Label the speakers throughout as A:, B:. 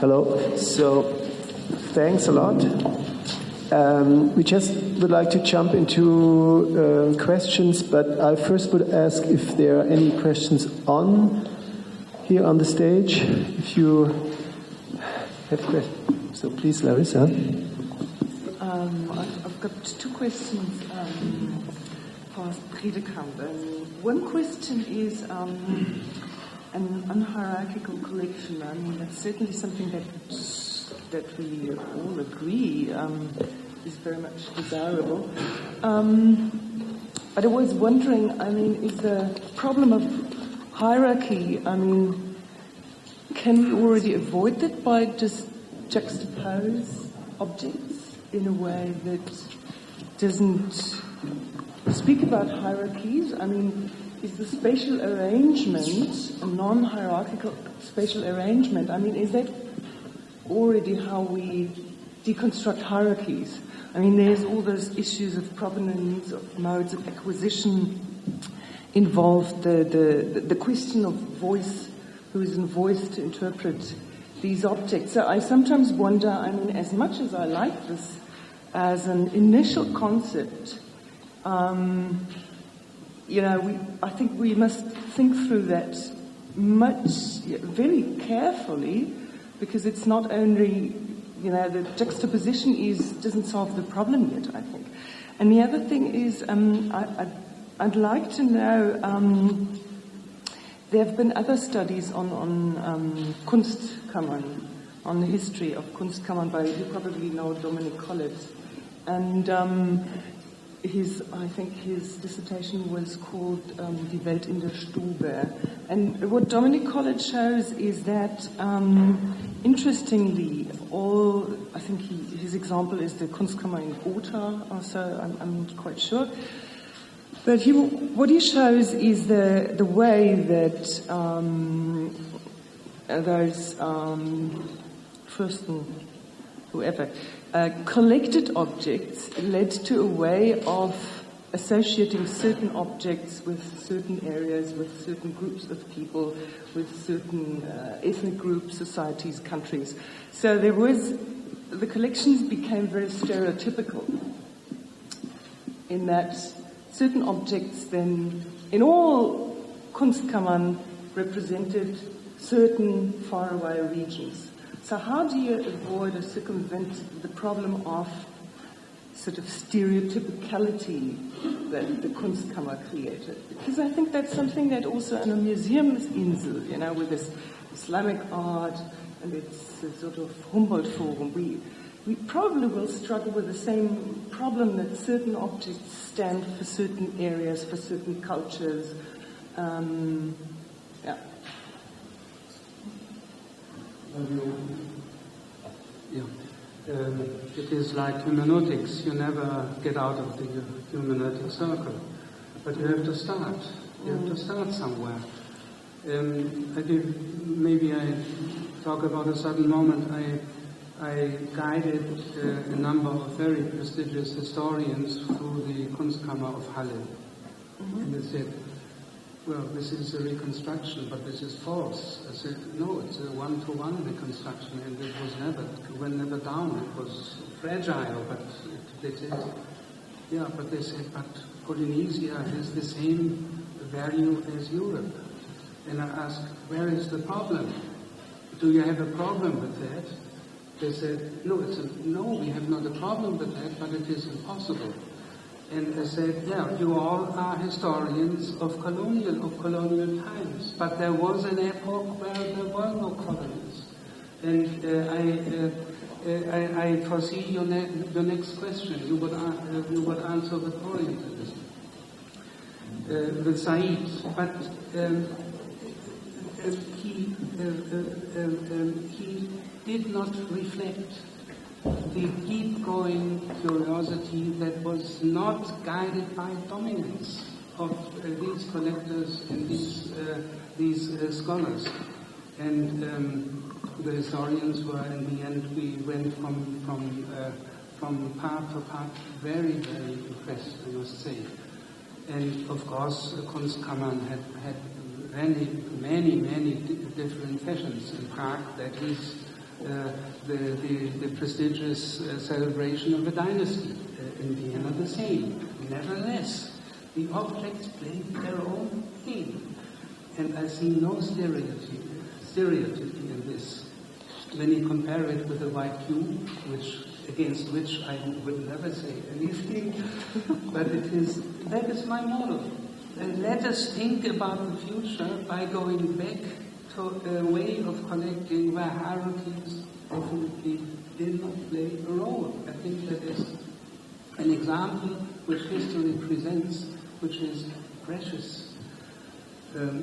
A: Hello. So, thanks a lot. We just would like to jump into questions, but I first would ask if there are any questions here on the stage. If you have questions, so please, Larissa.
B: I've got two questions for Predikant. One question is an unhierarchical collection. I mean, that's certainly something that we all agree is very much desirable. But I was wondering, I mean, is the problem of hierarchy, I mean, can we already avoid that by just juxtapose objects in a way that doesn't speak about hierarchies? I mean, is the spatial arrangement a non-hierarchical spatial arrangement? I mean, is that already how we deconstruct hierarchies? I mean, there's all those issues of provenance, of modes of acquisition involved, the question of voice, who is in voice to interpret these objects. So I sometimes wonder, I mean, as much as I like this as an initial concept, I think we must think through that very carefully, because it's not only, the juxtaposition doesn't solve the problem yet, I think. And the other thing is, I'd like to know, there have been other studies on Kunstkammern, on the history of Kunstkammern by, you probably know Dominic Collett. And I think his dissertation was called Die Welt in der Stube. And what Dominic Collett shows is that, interestingly, I think his example is the Kunstkammer in Gotha, also, I'm not quite sure. But what he shows is the way that those Fürsten, whoever, collected objects led to a way of associating certain objects with certain areas, with certain groups of people, with certain ethnic groups, societies, countries. So the collections became very stereotypical in that certain objects then, in all Kunstkammern, represented certain faraway regions. So how do you avoid or circumvent the problem of sort of stereotypicality that the Kunstkammer created? Because I think that's something that also in a Museumsinsel, with this Islamic art and its sort of Humboldt Forum, we probably will struggle with the same problem that certain objects stand for certain areas, for certain cultures.
C: It is like hermeneutics. You never get out of the hermeneutic circle, but you have to start. You have to start somewhere. Maybe I talk about a certain moment. I guided a number of very prestigious historians through the Kunstkammer of Halle. Mm-hmm. And they said, well, this is a reconstruction, but this is false. I said, no, it's a one-to-one reconstruction, and it went never down. It was fragile, but it is. Yeah, but they said, but Polynesia has the same value as Europe. And I asked, where is the problem? Do you have a problem with that? They said, no, we have not a problem with that, but it is impossible. And I said, yeah, you all are historians of colonial times, but there was an epoch where there were no colonies. And I foresee your next question. You would answer according to this. With Said, but he did not reflect the deep-going curiosity that was not guided by dominance of these collectors and these scholars. And the historians were, in the end, we went from part to part, very, very impressed, I must say. And of course, Kunstkammern had many different fashions in Prague. That is the prestigious celebration of a dynasty in Vienna the same. Nevertheless, the objects play their own theme, and I see no stereotypy in this. When you compare it with the white cube, against which I would never say anything, but that is my model. Let us think about the future by going back to a way of connecting where hierarchies definitely did not play a role. I think that is an example which history presents, which is precious.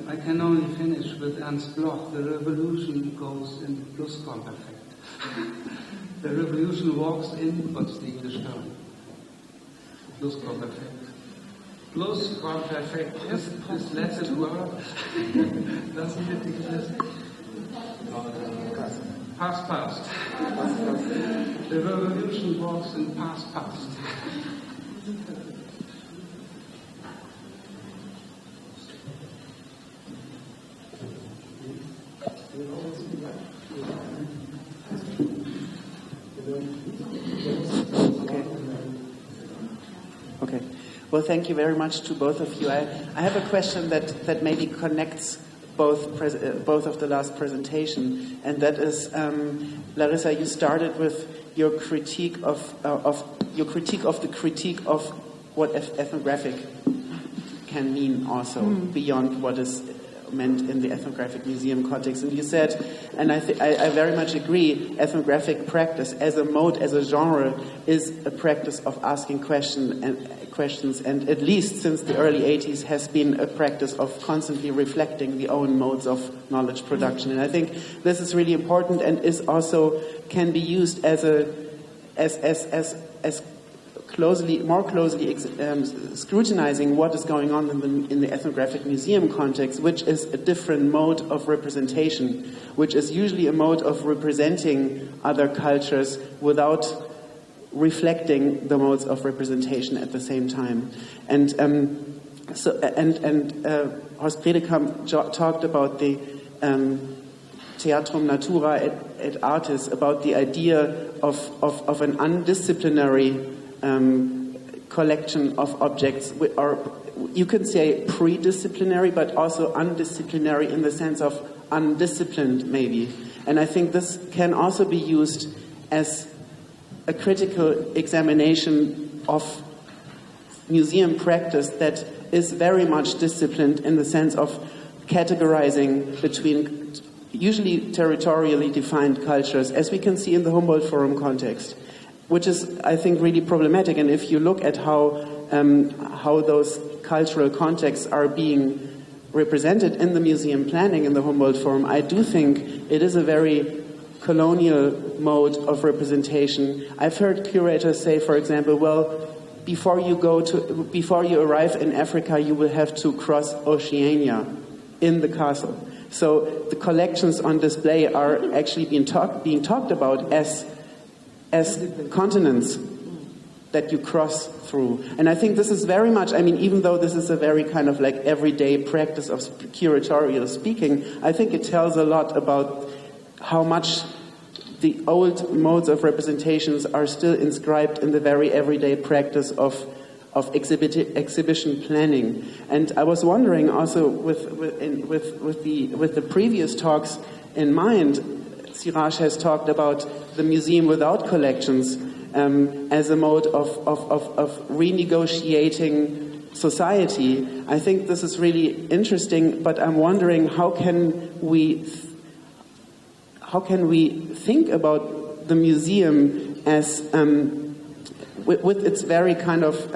C: I can only finish with Ernst Bloch. The revolution goes in Plusquamperfekt. The revolution walks in, what's the English term? Plusquamperfekt. Plusquamperfekt. This Latin word doesn't it exist? Past. The revolution walks in past.
D: Okay. Well, thank you very much to both of you. I have a question that maybe connects both of the last presentation, and that is, Larissa, you started with your critique of the critique of what ethnographic can mean also beyond what is meant in the ethnographic museum context. And you said, and I very much agree, ethnographic practice as a mode, as a genre, is a practice of asking questions, and at least since the early 80s has been a practice of constantly reflecting the own modes of knowledge production. And I think this is really important, and is also can be used as more closely scrutinizing what is going on in the ethnographic museum context, which is a different mode of representation, which is usually a mode of representing other cultures without reflecting the modes of representation at the same time. And Horst Predekam talked about the Theatrum Natura et Artis, about the idea of an undisciplinary collection of objects, or you could say pre-disciplinary, but also undisciplinary in the sense of undisciplined, maybe. And I think this can also be used as a critical examination of museum practice that is very much disciplined in the sense of categorizing between usually territorially defined cultures, as we can see in the Humboldt Forum context, which is, I think, really problematic. And if you look at how those cultural contexts are being represented in the museum planning in the Humboldt Forum, I do think it is a very colonial mode of representation. I've heard curators say, for example, well, before you arrive in Africa, you will have to cross Oceania in the castle. So the collections on display are actually being talked about as continents that you cross through. And I think this is very much, I mean, even though this is a very kind of like everyday practice of curatorial speaking, I think it tells a lot about how much the old modes of representations are still inscribed in the very everyday practice of exhibition planning. And I was wondering also with the previous talks in mind, Siraj has talked about the museum without collections as a mode of renegotiating society. I think this is really interesting, but I'm wondering how can we think about the museum as with its very kind of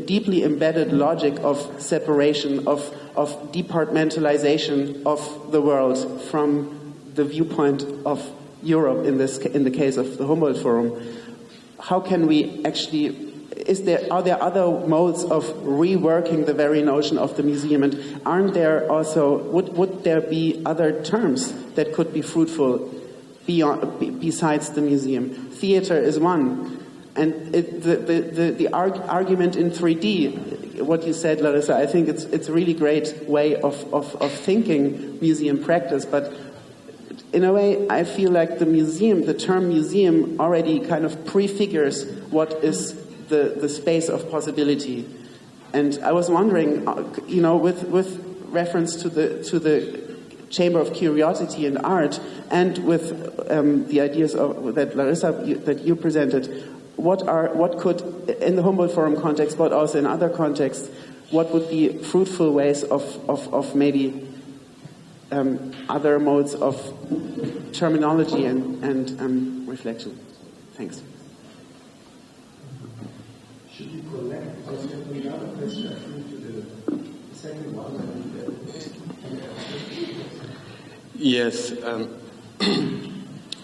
D: deeply embedded logic of separation, of departmentalization of the world from the viewpoint of Europe in the case of the Humboldt Forum. How can we actually, are there other modes of reworking the very notion of the museum, and aren't there also, would there be other terms that could be fruitful besides the museum? Theater is one, and the argument in 3D, what you said, Larissa, I think it's a really great way of thinking museum practice, but in a way, I feel like the term museum already kind of prefigures what is the space of possibility. And I was wondering, with reference to the Chamber of Curiosity and Art, and with the ideas that Larissa, that you presented, what could, in the Humboldt Forum context, but also in other contexts, what would be fruitful ways of maybe other modes of terminology and reflection? Thanks.
A: Should we collect? Because we have another question, I think, to the second one.
E: Yes.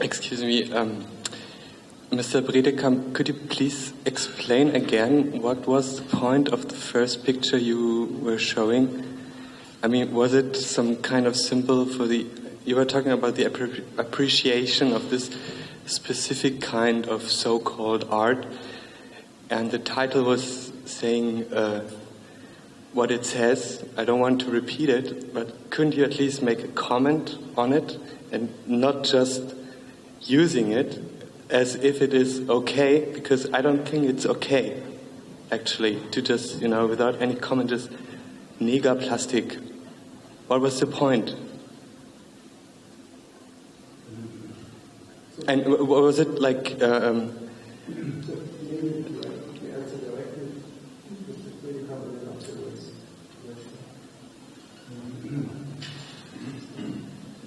E: Excuse me. Mr. Bredekamp, could you please explain again what was the point of the first picture you were showing? I mean, was it some kind of symbol for you were talking about the appreciation of this specific kind of so-called art, and the title was saying what it says. I don't want to repeat it, but couldn't you at least make a comment on it and not just using it as if it is okay, because I don't think it's okay, actually, to just, without any comment, just Negerplastik. What was the point? And what was it like?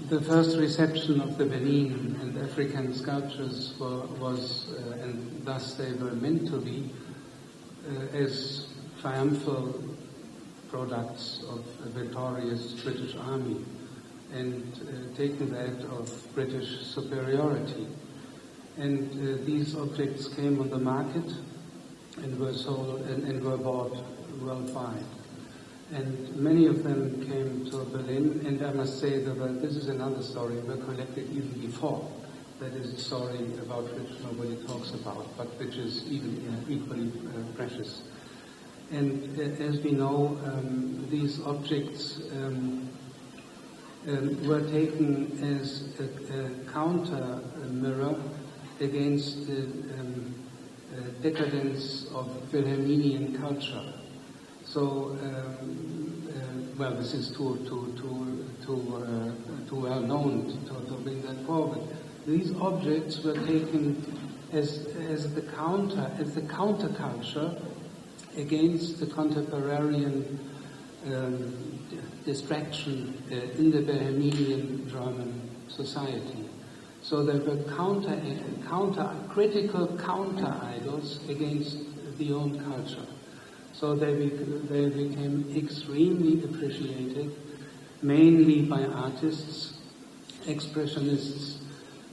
C: The first reception of the Benin and African sculptures was, and thus they were meant to be, as triumphal products of a victorious British army, and taking that of British superiority. And these objects came on the market and were sold and were bought worldwide. And many of them came to Berlin, and I must say that this is another story, were collected even before. That is a story about which nobody talks about, but which is even equally precious. And as we know, these objects were taken as a counter mirror against the decadence of Wilhelminian culture. So, well, this is too well known to bring that forward. These objects were taken as the counterculture against the contemporary distraction in the Bohemian German society. So there were critical counter idols against the own culture. So they became extremely appreciated, mainly by artists, expressionists,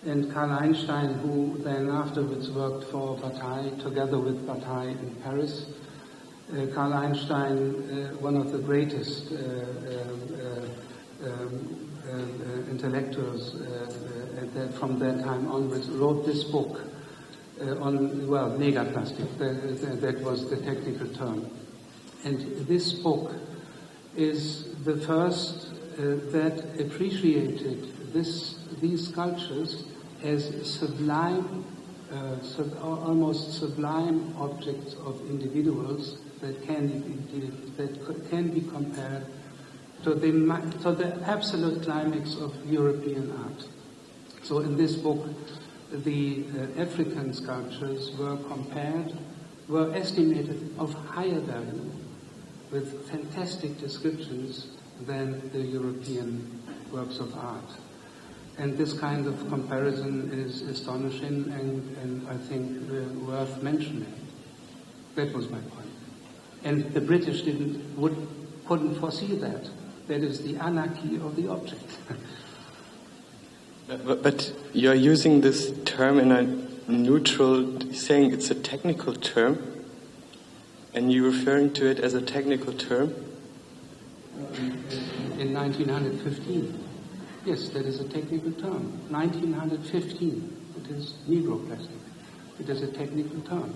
C: and Karl Einstein, who then afterwards worked for Bataille, together with Bataille in Paris. Karl Einstein, one of the greatest intellectuals from that time onwards, wrote this book on, Negerplastik, that was the technical term. And this book is the first that appreciated these sculptures as sublime, almost sublime objects of individuals that can be compared to the absolute climax of European art. So in this book, the African sculptures were estimated of higher value, with fantastic descriptions, than the European works of art. And this kind of comparison is astonishing and I think worth mentioning. That was my point. And the British couldn't foresee that. That is the anarchy of the object.
E: But you're using this term in a neutral, saying it's a technical term, and you're referring to it as a technical term?
C: In 1915. Yes, that is a technical term. 1915. It is Negroplastic. It is a technical term.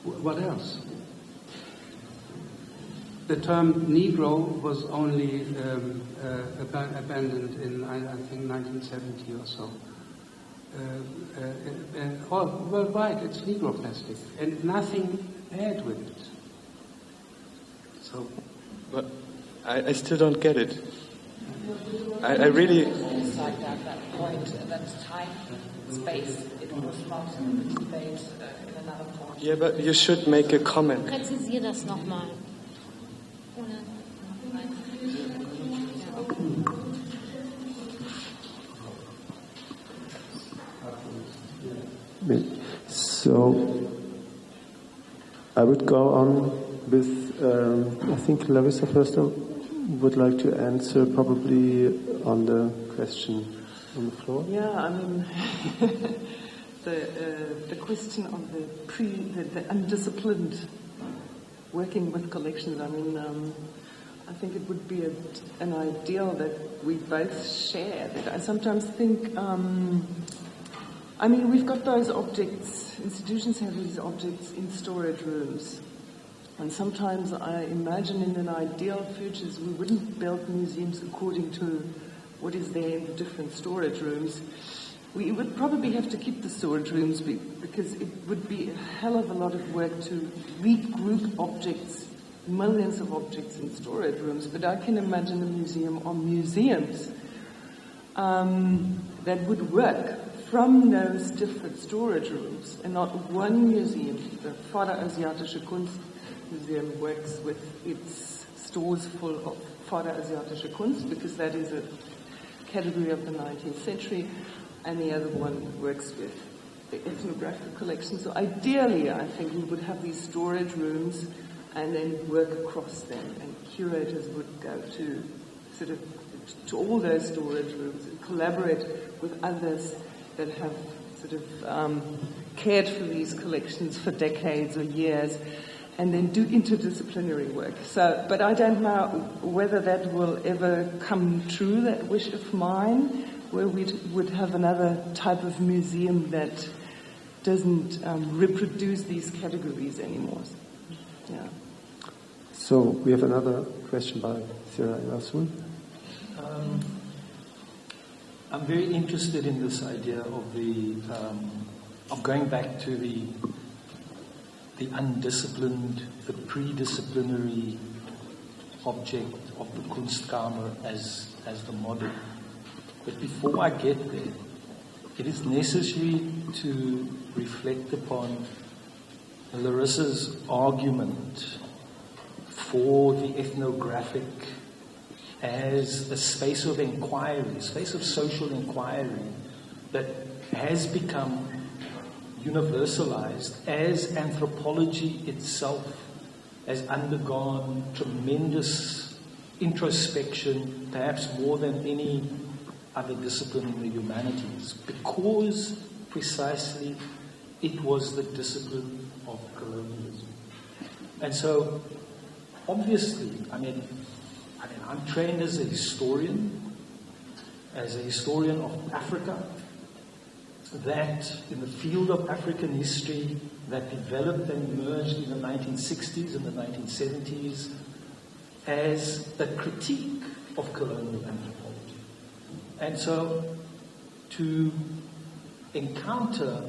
C: What else? the term Negro was only abandoned in, I think, 1970 or so. Worldwide, it's negroplastic, and nothing bad with it.
E: So, but I still don't get it. I really...
F: It's like that point, that time, space, it was not debate in another point.
E: Yeah, but you should make a comment.
G: Präzisier das nochmal.
A: So I would go on with, I think Larissa first would like to answer probably on the question on the floor.
B: Yeah, I mean, the question of the undisciplined working with collections, I mean, I think it would be an ideal that we both share. That I sometimes think, I mean, we've got those objects, institutions have these objects in storage rooms. And sometimes I imagine in an ideal future we wouldn't build museums according to what is there in the different storage rooms. We would probably have to keep the storage rooms because it would be a hell of a lot of work to regroup objects, millions of objects in storage rooms. But I can imagine a museum or museums that would work from those different storage rooms, and not one museum. The Vorderasiatische Kunst Museum works with its stores full of Vorderasiatische Kunst, because that is a category of the 19th century, and the other one works with the ethnographic collection. So ideally, I think we would have these storage rooms and then work across them, and curators would go to sort of to all those storage rooms and collaborate with others that have sort of cared for these collections for decades or years, and then do interdisciplinary work. So, but I don't know whether that will ever come true, that wish of mine, where we would have another type of museum that doesn't reproduce these categories anymore. Yeah.
A: So we have another question by Sarah Ilasun.
H: I'm very interested in this idea of going back to the undisciplined, the pre-disciplinary object of the Kunstkammer as the model. But before I get there, it is necessary to reflect upon Larissa's argument for the ethnographic as a space of inquiry, a space of social inquiry that has become universalized as anthropology itself has undergone tremendous introspection, perhaps more than any other discipline in the humanities, because precisely it was the discipline of colonialism. And so, obviously, I'm trained as a historian of Africa, that in the field of African history that developed and emerged in the 1960s and the 1970s as a critique of colonial anthropology. And so to encounter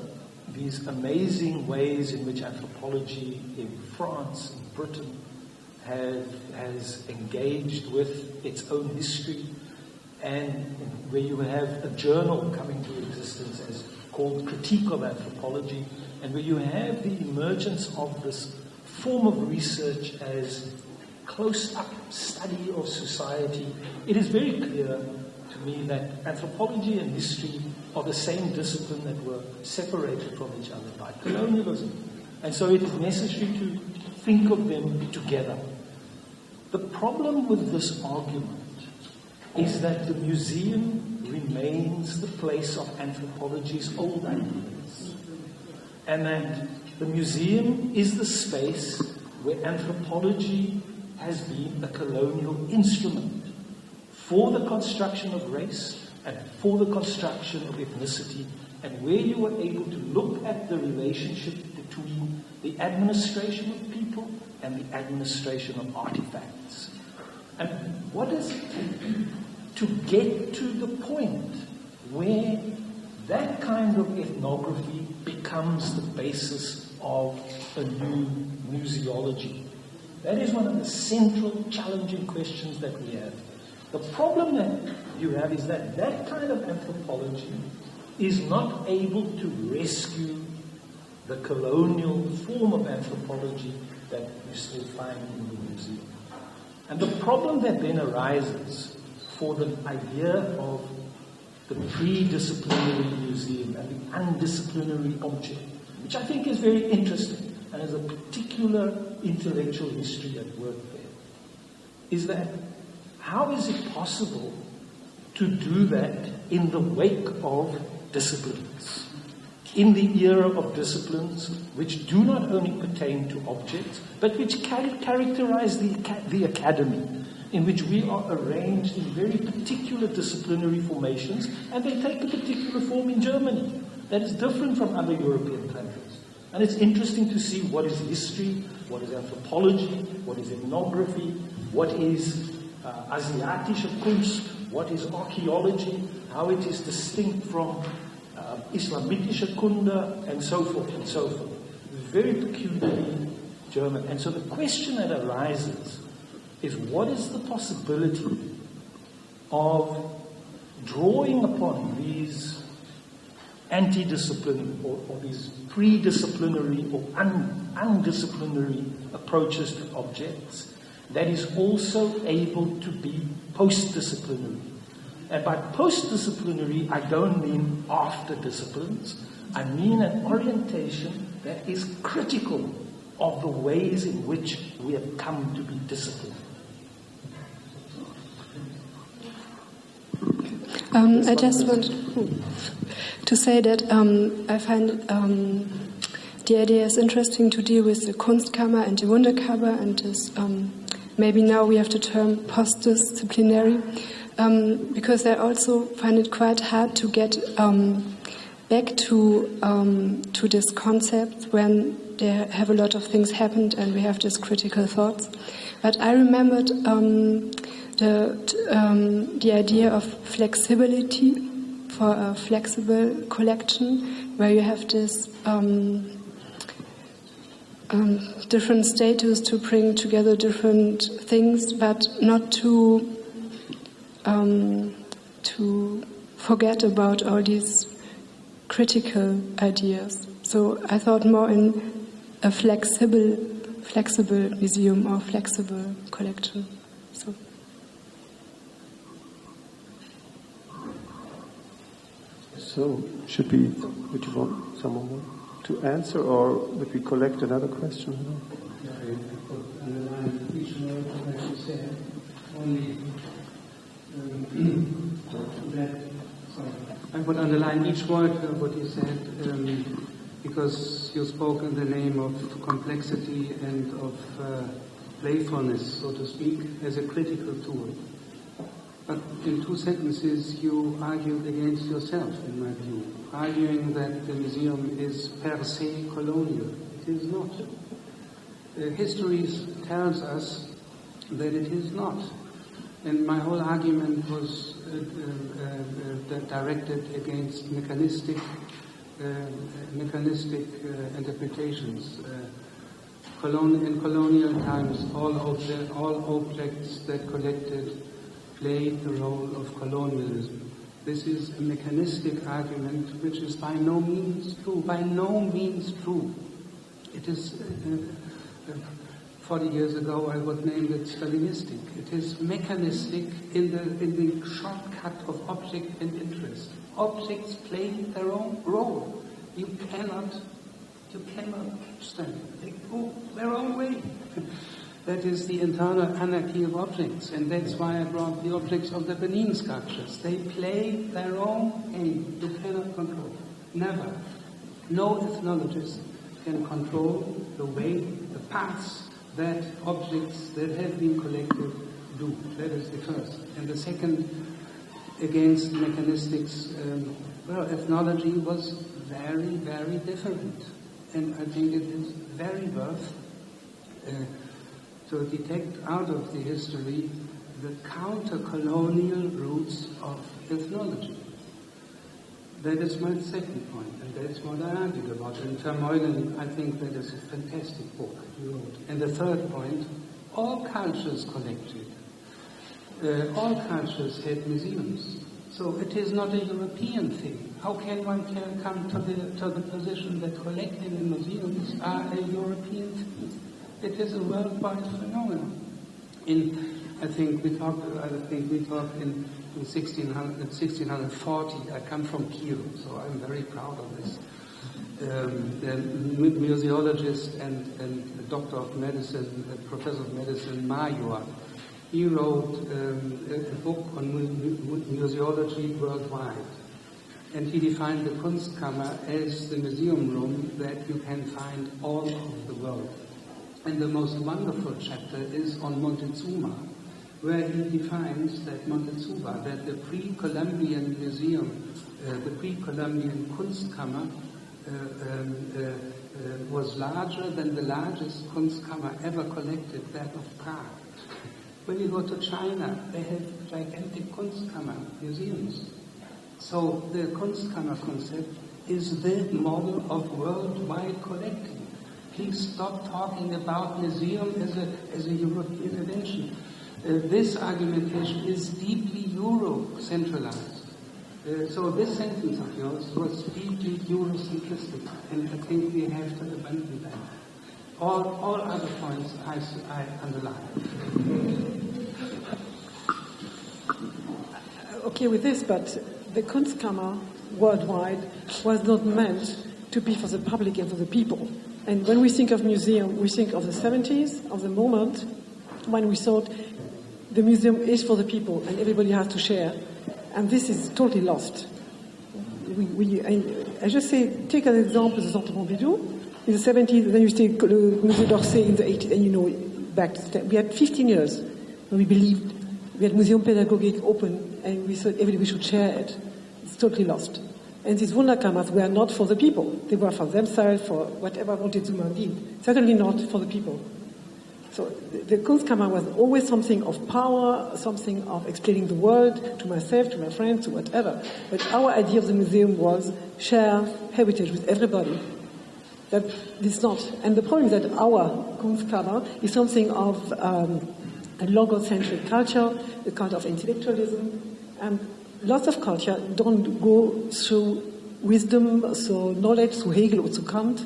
H: these amazing ways in which anthropology in France and Britain has engaged with its own history, and where you have a journal coming to existence as called Critique of Anthropology, and where you have the emergence of this form of research as close-up study of society, it is very clear to me that anthropology and history are the same discipline that were separated from each other by colonialism. And so it is necessary to think of them together. The problem with this argument is that the museum remains the place of anthropology's old ideas. And that the museum is the space where anthropology has been a colonial instrument for the construction of race and for the construction of ethnicity, and where you were able to look at the relationship between the administration of people and the administration of artifacts. And what does it take to get to the point where that kind of ethnography becomes the basis of a new museology? That is one of the central challenging questions that we have. The problem that you have is that that kind of anthropology is not able to rescue the colonial form of anthropology that you still find in the museum. And the problem that then arises for the idea of the pre-disciplinary museum and the undisciplinary object, which I think is very interesting and has a particular intellectual history at work there, is that how is it possible to do that in the wake of disciplines? In the era of disciplines which do not only pertain to objects, but which characterize the academy, in which we are arranged in very particular disciplinary formations, and they take a particular form in Germany that is different from other European countries. And it's interesting to see what is history, what is anthropology, what is ethnography, what is Asiatische Kunst, what is archaeology, how it is distinct from Islamitische Kunde, and so forth and so forth. Very peculiarly German. And so the question that arises is, what is the possibility of drawing upon these anti-discipline or these pre-disciplinary or undisciplinary approaches to objects that is also able to be post-disciplinary? And by post-disciplinary, I don't mean after disciplines. I mean an orientation that is critical of the ways in which we have come to be disciplined.
G: I just want to say that I find the idea is interesting to deal with the Kunstkammer and the Wunderkammer, and this, maybe now we have the term post-disciplinary, because I also find it quite hard to get back to this concept when there have a lot of things happened and we have these critical thoughts. But I remembered the idea of flexibility for a flexible collection, where you have this different status to bring together different things, but not to forget about all these critical ideas. So I thought more in a flexible museum or flexible collection.
A: So, would you want someone more to answer, or would we collect another question?
C: I would underline each word of what you said, because you spoke in the name of complexity and of playfulness, so to speak, as a critical tool. But in two sentences, you argued against yourself, in my view, arguing that the museum is per se colonial. It is not. History tells us that it is not. And my whole argument was directed against mechanistic interpretations. In colonial times, all objects that collected played the role of colonialism. This is a mechanistic argument which is by no means true. By no means true. It is 40 years ago I would name it Stalinistic. It is mechanistic in the shortcut of object and interest. Objects play their own role. You cannot catch them. They go their own way. That is the internal anarchy of objects, and that's why I brought the objects of the Benin sculptures. They play their own game. You cannot control. Never. No ethnologist can control the way, the paths that objects that have been collected do. That is the first. And the second, against mechanistics, ethnology was very, very different. And I think it is very worth to detect out of the history the counter-colonial roots of ethnology. That is my second point, and that's what I argued about. In Termoilen, I think that is a fantastic book you wrote. And the third point, all cultures collected. All cultures had museums. So it is not a European thing. How can one come to the position that collecting in museums are a European thing? It is a worldwide phenomenon. I think we talked in 1640. I come from Kiel, so I'm very proud of this. The museologist and the doctor of medicine, professor of medicine, Major, he wrote a book on museology worldwide. And he defined the Kunstkammer as the museum room that you can find all over the world. And the most wonderful chapter is on Montezuma, where he defines that Montezuma, that the pre-Columbian museum, the pre-Columbian Kunstkammer, was larger than the largest Kunstkammer ever collected, that of Prague. When you go to China, they have gigantic Kunstkammer museums. So the Kunstkammer concept is the model of worldwide collecting. Please stop talking about museum as a European invention. This argumentation is deeply Euro-centralized. So this sentence of yours was deeply Eurocentristic, and I think we have to abandon that. All other points I underline.
I: Okay with this, but the Kunstkammer worldwide was not meant to be for the public and for the people. And when we think of museum, we think of the 70s, of the moment when we thought the museum is for the people and everybody has to share. And this is totally lost. I just say, take an example, the Centre Pompidou. In the 70s, then you take the Musée d'Orsay in the 80s, and you know, back to we had 15 years when we believed we had Museum Pädagogik open, and we thought everybody should share it. It's totally lost. And these Wunderkammers were not for the people. They were for themselves, for whatever Montezuma did. Certainly not for the people. So the Kunstkammer was always something of power, something of explaining the world to myself, to my friends, to whatever. But our idea of the museum was share heritage with everybody. That is not. And the problem is that our Kunstkammer is something of a logocentric culture, a kind of intellectualism, and lots of culture don't go through wisdom, so knowledge, through Hegel or through Kant,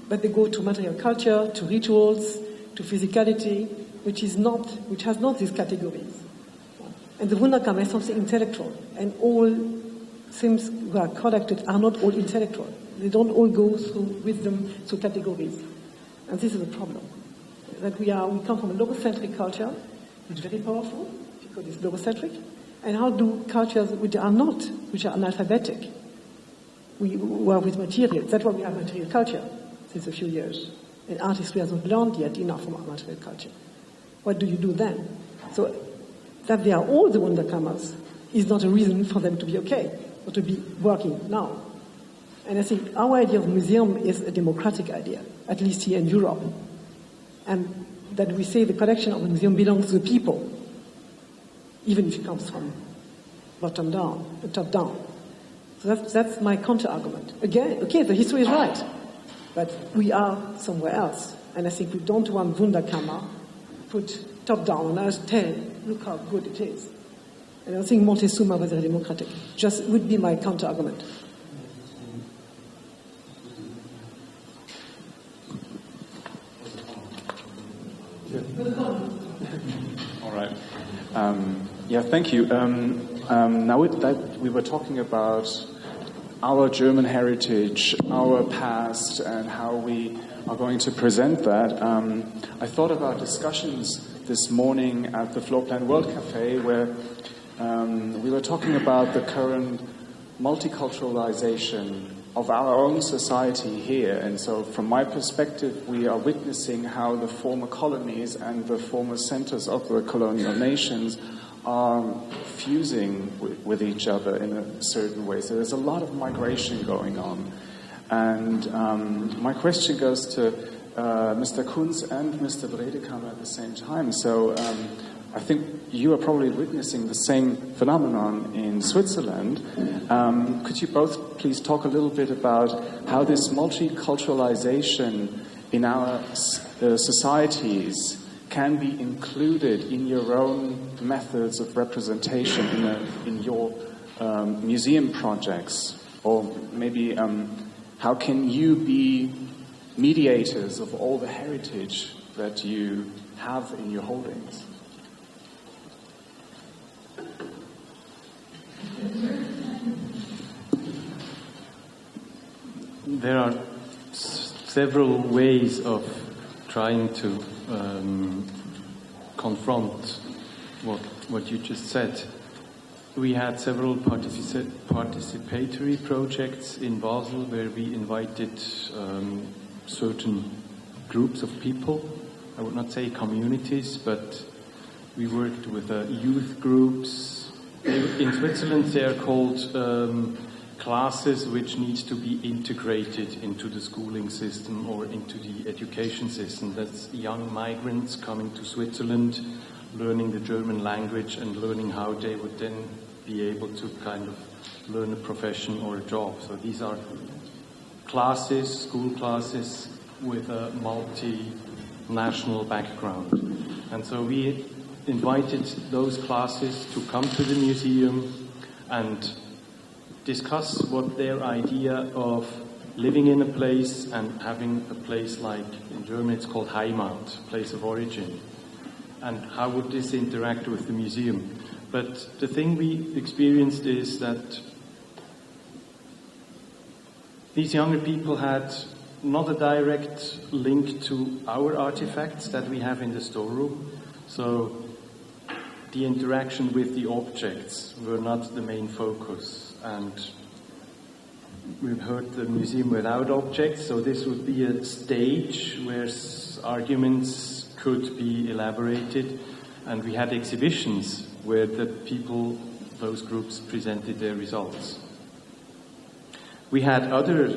I: but they go to material culture, to rituals, to physicality, which has not these categories. And the Wunderkammer is something intellectual, and all things that are collected are not all intellectual. They don't all go through wisdom, through categories. And this is a problem. That we come from a logocentric culture, which is very powerful, because it's logocentric. And how do cultures which are analphabetic, we work with materials. That's why we have material culture since a few years. And art history has not learned yet enough from our material culture. What do you do then? So that they are all the Wunderkammers is not a reason for them to be okay, or to be working now. And I think our idea of museum is a democratic idea, at least here in Europe. And that we say the collection of the museum belongs to the people, even if it comes from bottom down, top down. So that's my counter-argument. Again, okay, the history is right, but we are somewhere else. And I think we don't want Wunderkammer put top down on us, tell, look how good it is. And I don't think Montezuma was very democratic. Just would be my counter-argument.
J: All right. Thank you. Now that we were talking about our German heritage, our past, and how we are going to present that, I thought about discussions this morning at the Floor Plan World Cafe, where we were talking about the current multiculturalization of our own society here. And so from my perspective, we are witnessing how the former colonies and the former centers of the colonial nations are fusing with each other in a certain way. So there's a lot of migration going on. And my question goes to Mr. Kunz and Mr. Bredekammer at the same time. So I think you are probably witnessing the same phenomenon in Switzerland. Could you both please talk a little bit about how this multiculturalization in our societies can be included in your own methods of representation in your museum projects? Or maybe how can you be mediators of all the heritage that you have in your holdings?
K: There are several ways of trying to confront what you just said. We had several participatory projects in Basel where we invited certain groups of people. I would not say communities, but we worked with youth groups. In Switzerland they are called classes which need to be integrated into the schooling system or into the education system. That's young migrants coming to Switzerland, learning the German language and learning how they would then be able to kind of learn a profession or a job. So these are classes, school classes with a multinational background. And so we invited those classes to come to the museum and discuss what their idea of living in a place and having a place like, in German it's called Heimat, place of origin, and how would this interact with the museum. But the thing we experienced is that these younger people had not a direct link to our artifacts that we have in the storeroom, so the interaction with the objects were not the main focus. And we've heard the museum without objects, so this would be a stage where arguments could be elaborated, and we had exhibitions where the people, those groups, presented their results. We had other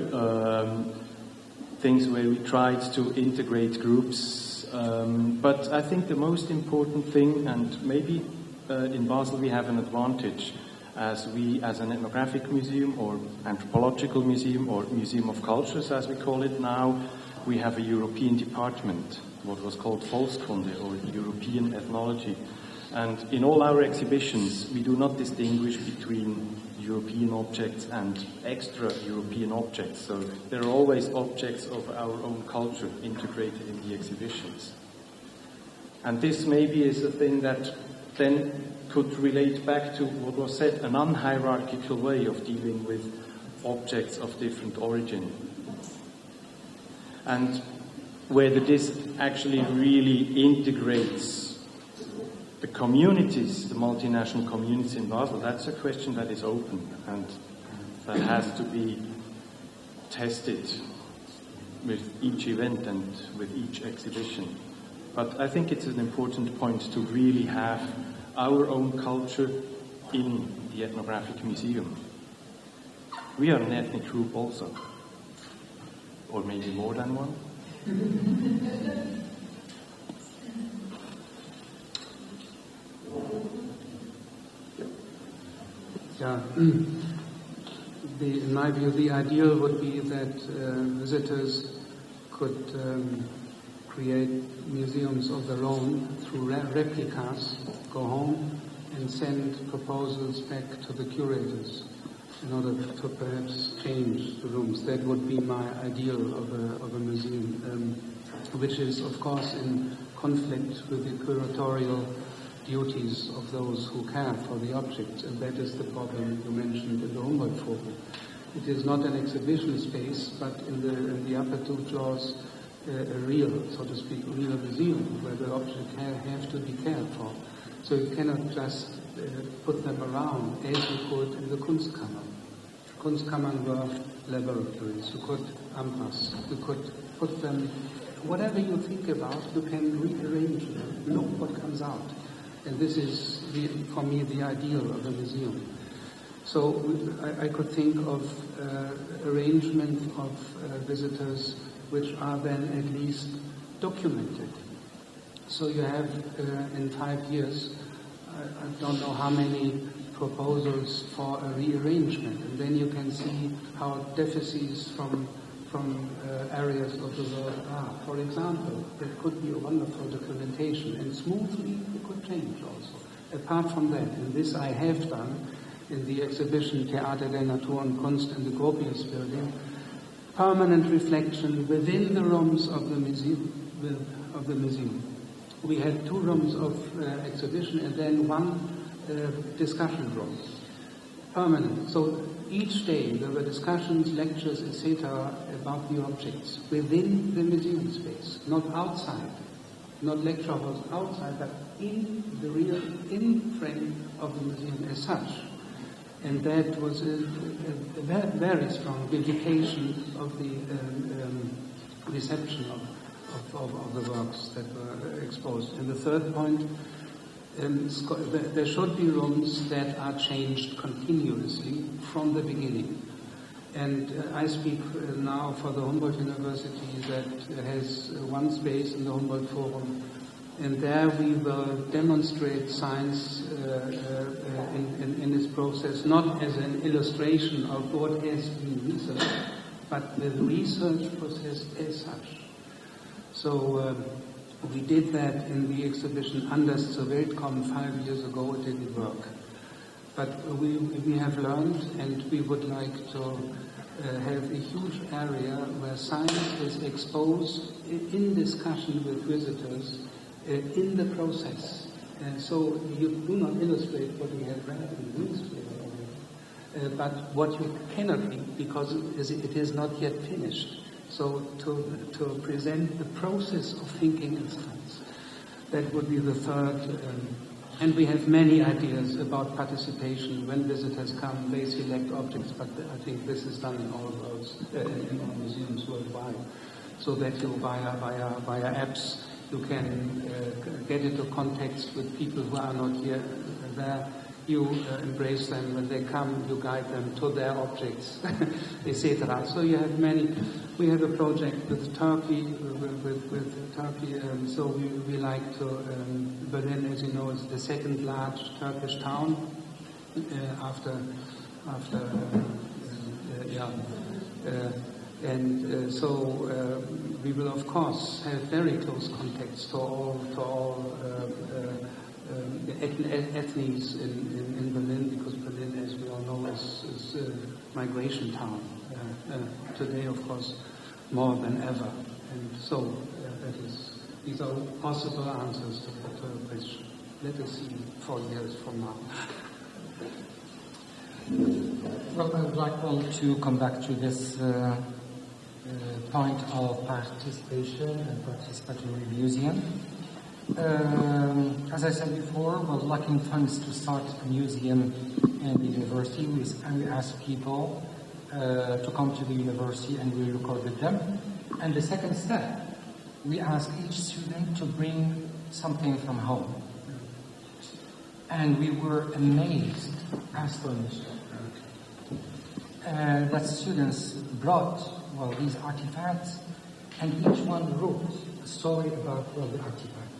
K: things where we tried to integrate groups, but I think the most important thing, and maybe in Basel we have an advantage, as an ethnographic museum or anthropological museum or museum of cultures as we call it now, we have a European department, what was called Volkskunde or European ethnology. And in all our exhibitions we do not distinguish between European objects and extra-European objects. So there are always objects of our own culture integrated in the exhibitions. And this maybe is a thing that then could relate back to what was said, an unhierarchical way of dealing with objects of different origin. And whether this actually really integrates the communities, the multinational communities in Basel, that's a question that is open and that has to be tested with each event and with each exhibition. But I think it's an important point to really have our own culture in the ethnographic museum. We are an ethnic group also, or maybe more than one.
C: Yeah, in my view, the ideal would be that visitors could create museums of their own through replicas, go home and send proposals back to the curators in order to perhaps change the rooms. That would be my ideal of a museum, which is of course in conflict with the curatorial duties of those who care for the objects, and that is the problem you mentioned in the Humboldt-Forum. It is not an exhibition space, but in the upper two floors, a real, so to speak, real museum where the objects have to be cared for. So you cannot just put them around as you could in the Kunstkammer. Kunstkammern were laboratories. You could ampas, you could put them, whatever you think about, you can rearrange them. Look what comes out. And this is, for me, the ideal of a museum. So I could think of arrangement of visitors which are then at least documented. So you have in 5 years, I don't know how many proposals for a rearrangement, and then you can see how deficits from areas of the world are. For example, there could be a wonderful documentation, and smoothly it could change also. Apart from that, and this I have done in the exhibition Theater der Natur und Kunst in the Gropius building, permanent reflection within the rooms of the museum. We had 2 rooms of exhibition and then 1 discussion room. Permanent. So each day there were discussions, lectures, etc. about the objects within the museum space, not outside, not lecture halls outside, but in the real, in frame of the museum as such. And that was a very strong dedication of the reception of the works that were exposed. And the third point, there should be rooms that are changed continuously from the beginning. And I speak now for the Humboldt University that has 1 space in the Humboldt Forum, and there we will demonstrate science in this process, not as an illustration of what has been researched, but the research process as such. So we did that in the exhibition Anders zur Welt kommen 5 years ago. It didn't work. But we have learned, and we would like to have a huge area where science is exposed in discussion with visitors in the process. And so you do not illustrate what you have read in the newspaper, but what you cannot read because it is not yet finished. So to present the process of thinking in science, that would be the third. And we have many ideas about participation. When visitors come, they select objects, but I think this is done in all worlds, in all museums worldwide, so that you via apps you can get into contact with people who are not here there. You embrace them when they come, you guide them to their objects, etc. So you have many. We have a project with Turkey, with Turkey. So we like to. Berlin, as you know, is the second large Turkish town after so we will of course have very close contacts to all ethnies in Berlin, because Berlin, as we all know, is a migration town today, of course, more than ever. And so these are possible answers to the question. Let us see 4 years from now.
L: Well, I would like to come back to this point of participation and participatory museum. As I said before, we're lacking funds to start a museum in the university. We ask people to come to the university and we recorded them. And the second step, we ask each student to bring something from home. And we were amazed, astonished, that students brought, these artifacts, and each one wrote a story about, the artifact.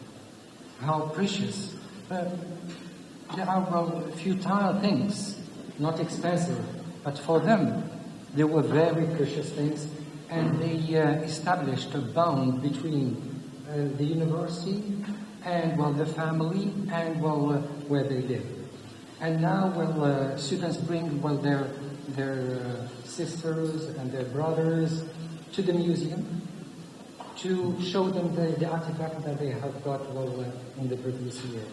L: How precious. There are, futile things, not expensive, but for them, they were very precious things, and they established a bond between the university and, the family and, where they live. And now, students bring, their sisters and their brothers to the museum to show them the artifact that they have got in the previous year.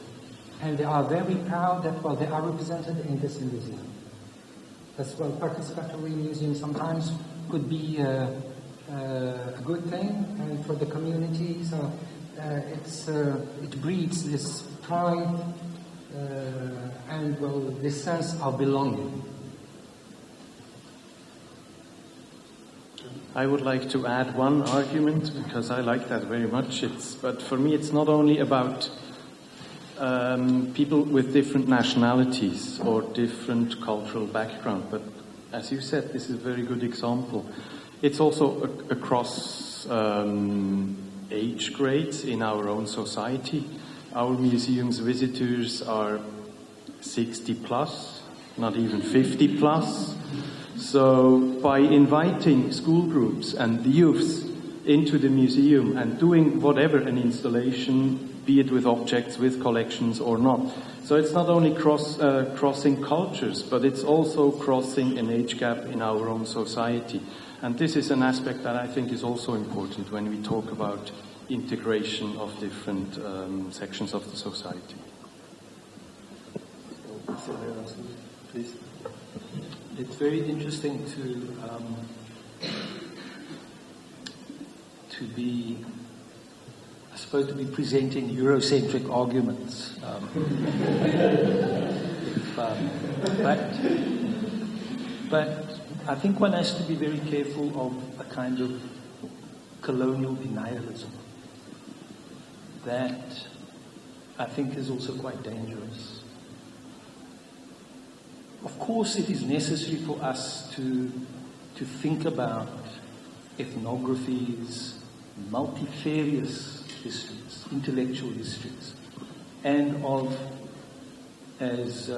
L: And they are very proud that they are represented in this museum. That's participatory museum sometimes could be a good thing and for the community. So it breeds this pride and this sense of belonging.
K: I would like to add one argument, because I like that very much. But for me, it's not only about people with different nationalities or different cultural background, but as you said, this is a very good example. It's also across age grades in our own society. Our museum's visitors are 60 plus, not even 50 plus. So by inviting school groups and the youths into the museum and doing whatever an installation, be it with objects, with collections or not. So it's not only crossing cultures, but it's also crossing an age gap in our own society. And this is an aspect that I think is also important when we talk about integration of different sections of the society.
H: Please. It's very interesting to be, I suppose, to be presenting Eurocentric arguments. But I think one has to be very careful of a kind of colonial denialism that I think is also quite dangerous. Of course, it is necessary for us to think about ethnographies, multifarious histories, intellectual histories, and of, as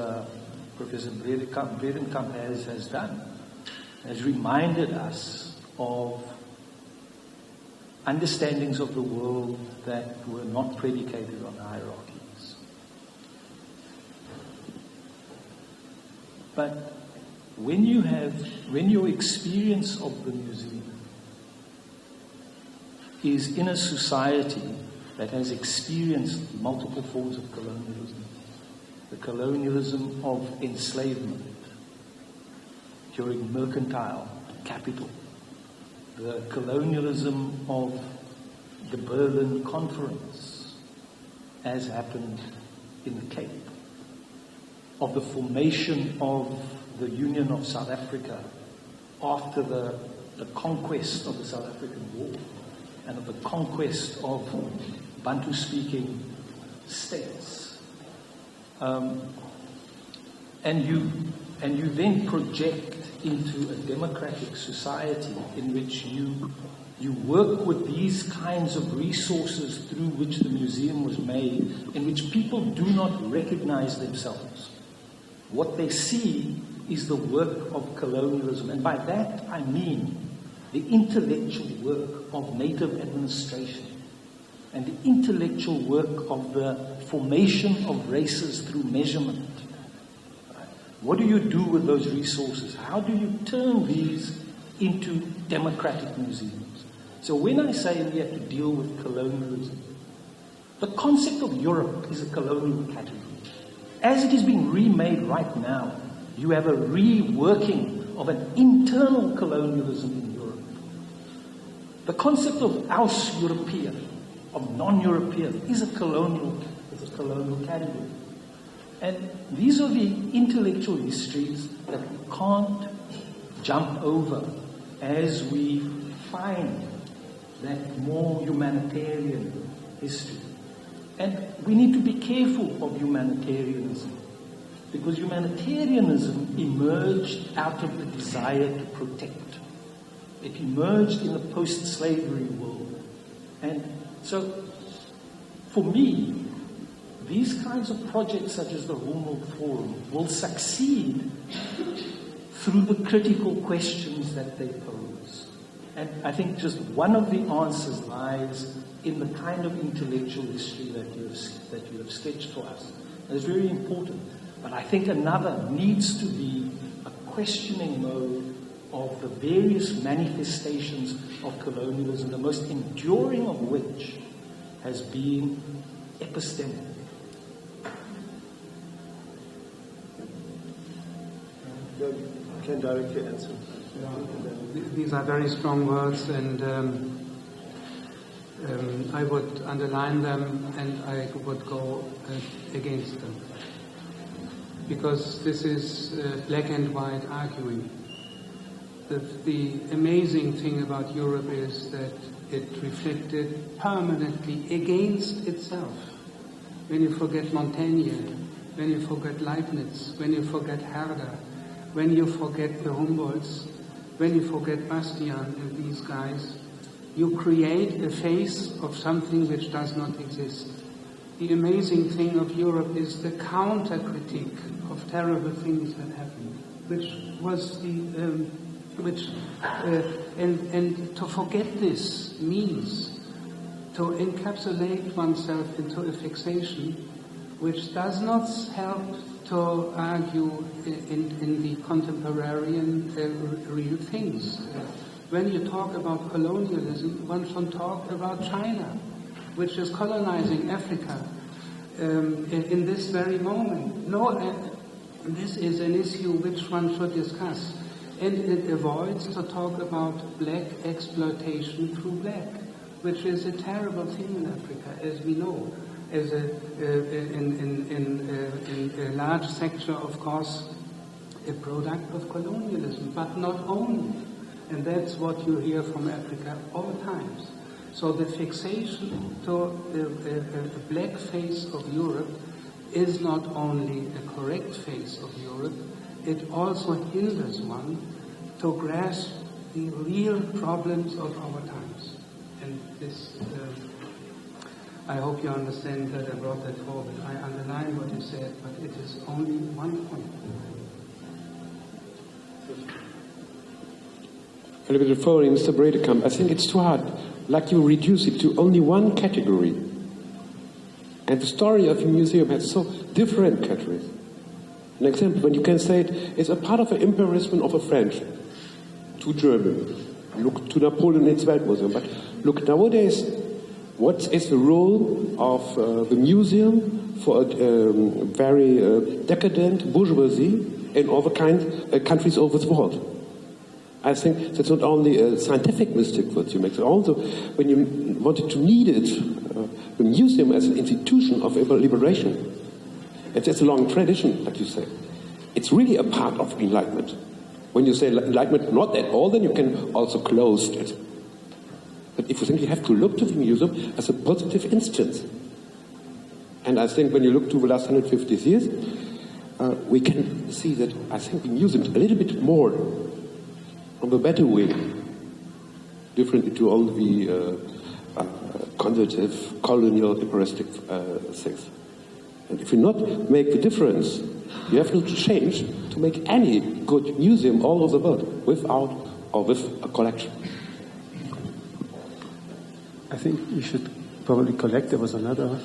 H: Professor Bredenkamp has done, has reminded us of understandings of the world that were not predicated on hierarchies. But when your experience of the museum is in a society that has experienced multiple forms of colonialism, the colonialism of enslavement during mercantile capital, the colonialism of the Berlin Conference, as happened in the Cape, of the formation of the Union of South Africa after the conquest of the South African War, and of the conquest of Bantu-speaking states. And you then project into a democratic society in which you work with these kinds of resources through which the museum was made, in which people do not recognize themselves. What they see is the work of colonialism, and by that I mean the intellectual work of native administration and the intellectual work of the formation of races through measurement. What do you do with those resources? How do you turn these into democratic museums? So when I say we have to deal with colonialism, the concept of Europe is a colonial category. As it is being remade right now, you have a reworking of an internal colonialism in Europe. The concept of Aus-European, of non-European, is a colonial category. And these are the intellectual histories that we can't jump over as we find that more humanitarian history. And we need to be careful of humanitarianism, because humanitarianism emerged out of the desire to protect. It emerged in the post-slavery world. And so, for me, these kinds of projects such as the Humboldt Forum will succeed through the critical questions that they pose. And I think just one of the answers lies in the kind of intellectual history that you have sketched for us. It's very important. But I think another needs to be a questioning mode of the various manifestations of colonialism, the most enduring of which has been epistemic.
A: You can directly answer.
C: These are very strong words, and I would underline them and I would go against them. Because this is black and white arguing. The amazing thing about Europe is that it reflected permanently against itself. When you forget Montaigne, when you forget Leibniz, when you forget Herder, when you forget the Humboldts, when you forget Bastian and these guys, you create a face of something which does not exist. The amazing thing of Europe is the counter-critique of terrible things that happened, which was and to forget this means to encapsulate oneself into a fixation which does not help to argue in the contemporary real things. When you talk about colonialism, one should talk about China, which is colonizing Africa in this very moment. This is an issue which one should discuss. And it avoids to talk about black exploitation through black, which is a terrible thing in Africa, as we know. As in a large sector, of course, a product of colonialism, but not only. And that's what you hear from Africa all times. So the fixation to a black face of Europe is not only a correct face of Europe, it also hinders one to grasp the real problems of our times. And this, I hope you understand that I brought that forward. I underline what you said, but it is only one point.
M: A little bit following Mr. Bredekamp, I think it's too hard. Like you reduce it to only one category. And the story of a museum has so different categories. An example, when you can say it's a part of the imperialism of a French to German. Look to Napoleon in its Weltmuseum. But look, nowadays, what is the role of the museum for a very decadent bourgeoisie in all the countries over the world? I think that's not only a scientific mistake what you make, but also when you wanted to need it, the museum as an institution of liberation. And it's a long tradition, like you say. It's really a part of Enlightenment. When you say Enlightenment not at all, then you can also close it. But if you think you have to look to the museum as a positive instance. And I think when you look to the last 150 years, we can see that I think the museum is a little bit more on the better wing, differently to all the conservative, colonial, imperialistic things. And if you not make the difference, you have to change to make any good museum all over the world, without or with a collection.
A: I think you should probably collect. There was another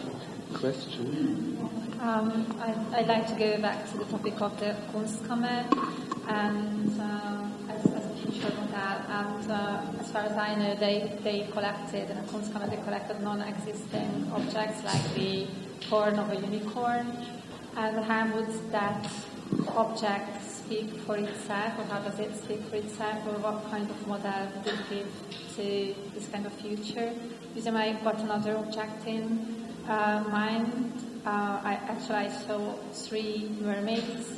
A: question.
N: I'd like to go back to the topic of the Kunstkammer, and as a teacher on that, and as far as I know, they collected, in the Kunstkammer, they collected non-existing objects like the horn of a unicorn. And how would that object speak for itself, or how does it speak for itself, or what kind of model would it give to this kind of future? Usually I got another object in mind. I saw 3 mermaids.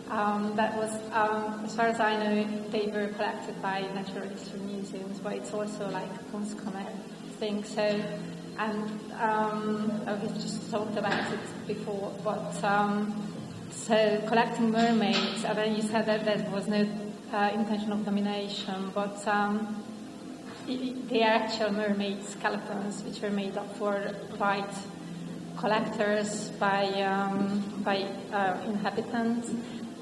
N: That was, as far as I know, they were collected by natural history museums, but it's also like a Kunstkammer thing. So, and we just talked about it before, but so collecting mermaids, I mean, you said that there was no intention of domination, but they are actual mermaid skeletons which were made up for white collectors by inhabitants.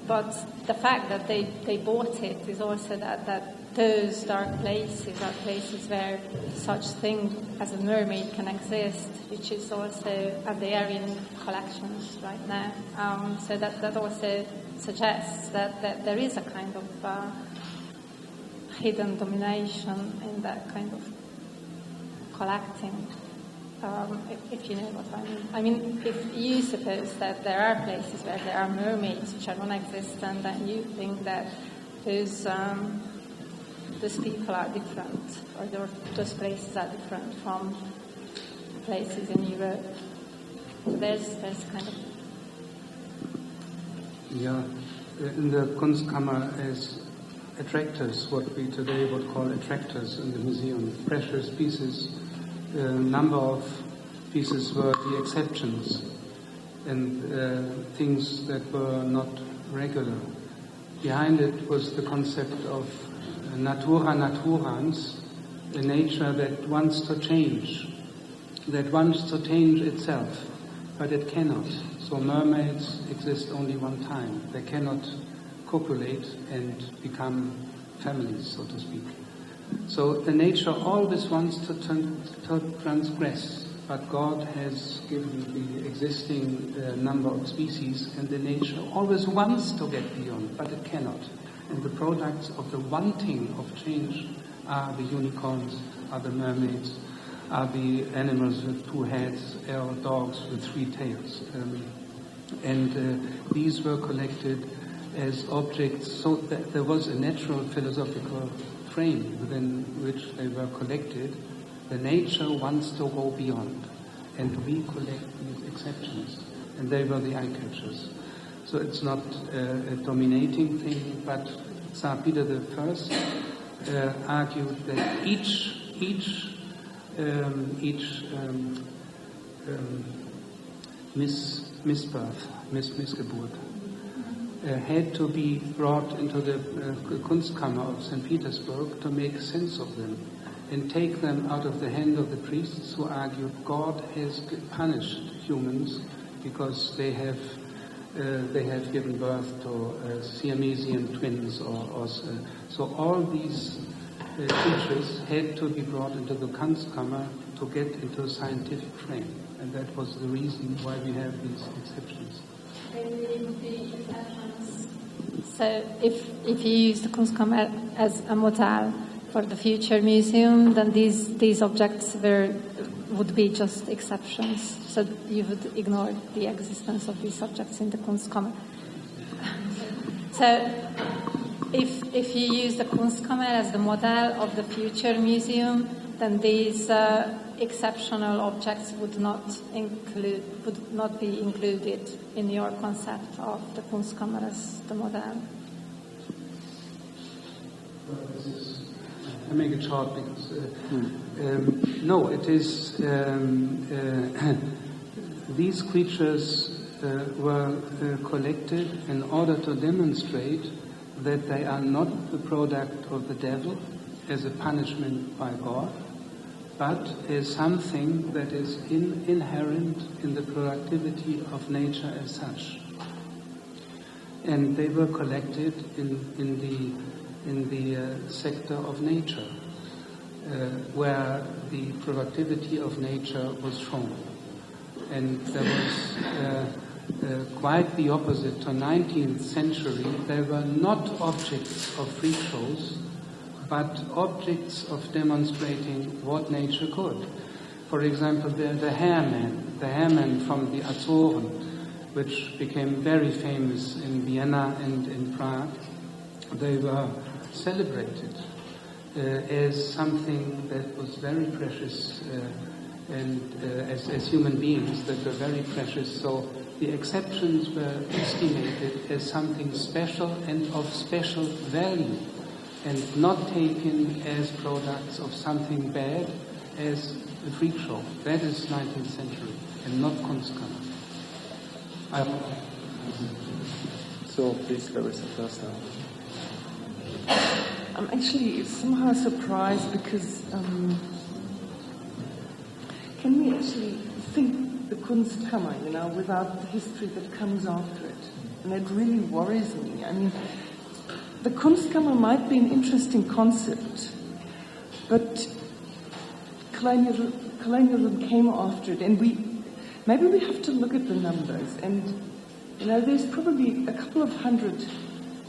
N: But the fact that they bought it is also that those dark places are places where such thing as a mermaid can exist, which is also, and they are in collections right now. So that also suggests that there is a kind of hidden domination in that kind of collecting. If you know what I mean. I mean, if you suppose that there are places where there are mermaids which are non-existent, then you think that those people are different, or those places are different from places in Europe. So there's kind of...
C: Yeah, in the Kunstkammer as attractors, what we today would call attractors in the museum, precious pieces. A number of pieces were the exceptions and things that were not regular. Behind it was the concept of natura naturans, a nature that wants to change itself, but it cannot. So mermaids exist only one time. They cannot copulate and become families, so to speak. So the nature always wants to transgress, but God has given the existing number of species, and the nature always wants to get beyond, but it cannot. And the products of the wanting of change are the unicorns, are the mermaids, are the animals with 2 heads, or dogs with 3 tails. These were collected as objects, so that there was a natural philosophical frame within which they were collected. The nature wants to go beyond, and we collect these exceptions, and they were the eye-catchers. So it's not a dominating thing, but Tsar Peter I argued that each Missgeburt had to be brought into the Kunstkammer of St. Petersburg to make sense of them and take them out of the hand of the priests who argued God has punished humans because they have given birth to Siamesian twins so all these creatures had to be brought into the Kunstkammer to get into a scientific frame, and that was the reason why we have these exceptions.
N: So if you use the Kunstkammer as a model for the future museum, then these objects would be just exceptions. So you would ignore the existence of these objects in the Kunstkammer. So if you use the Kunstkammer as the model of the future museum, then these exceptional objects would not be included in your concept of the Kunstkammer as the model.
C: I make it short because no, it is these creatures were collected in order to demonstrate that they are not the product of the devil as a punishment by God, but as something that is inherent in the productivity of nature as such. And they were collected in the sector of nature, where the productivity of nature was shown. And there was quite the opposite. To 19th century, they were not objects of freak shows, but objects of demonstrating what nature could. For example, the hairmen from the Azoren, which became very famous in Vienna and in Prague, they were celebrated as something that was very precious, and as human beings that were very precious. So the exceptions were estimated as something special and of special value, and not taken as products of something bad as a freak show. That is 19th century, and not Kunstkammer.
E: So please, Larissa, first now.
B: I'm actually somehow surprised because can we actually think the Kunstkammer, without the history that comes after it? And that really worries me. I mean, the Kunstkammer might be an interesting concept, but colonialism came after it, and maybe we have to look at the numbers. And there's probably a couple of hundred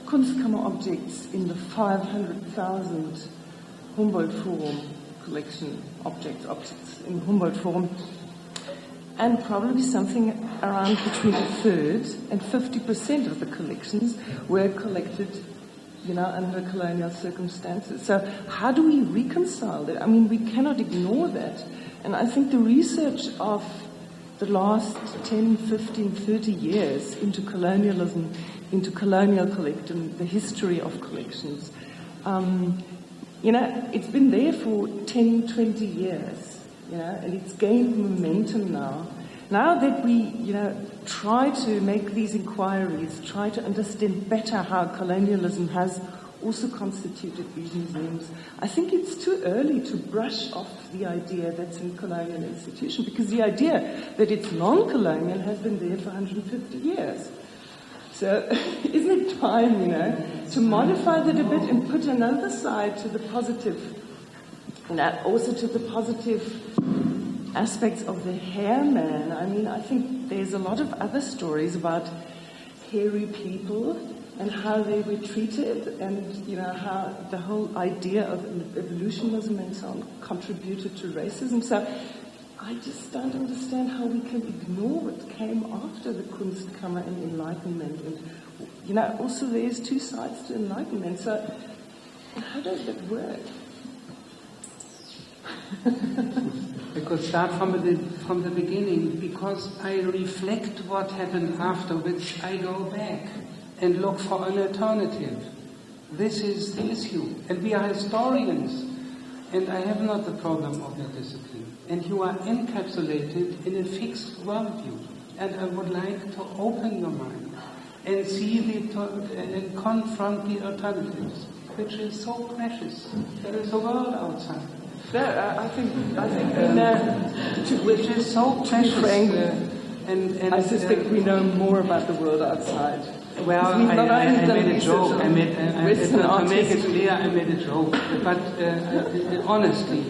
B: Kunstkammer objects in the 500,000 Humboldt Forum collection objects in Humboldt Forum, and probably something around between a third and 50% of the collections were collected under colonial circumstances. So how do we reconcile that? I mean, we cannot ignore that. And I think the research of the last 10, 15, 30 years into colonialism, into colonial collecting, the history of collections, it's been there for 10, 20 years, and it's gained momentum now. Now that we, try to make these inquiries, try to understand better how colonialism has also constituted these museums. I think it's too early to brush off the idea that's a colonial institution, because the idea that it's non-colonial has been there for 150 years. So isn't it time, to modify that a bit and put another side to the positive, and also to the positive aspects of the hair man? I mean, I think there's a lot of other stories about hairy people and how they were treated, and how the whole idea of evolutionism and so on contributed to racism. So I just don't understand how we can ignore what came after the Kunstkammer and Enlightenment. And also there's two sides to Enlightenment. So how does that work?
C: I could start from the beginning, because I reflect what happened after, which I go back and look for an alternative. This is the issue. And we are historians, and I have not the problem of your discipline. And you are encapsulated in a fixed worldview. And I would like to open your mind and see and confront the alternatives, which is so precious. There is a world outside.
B: I think
C: which is so precious.
B: And I suspect we know more about the world outside.
C: Well, I made a joke. I make it clear, I made a joke. But honestly,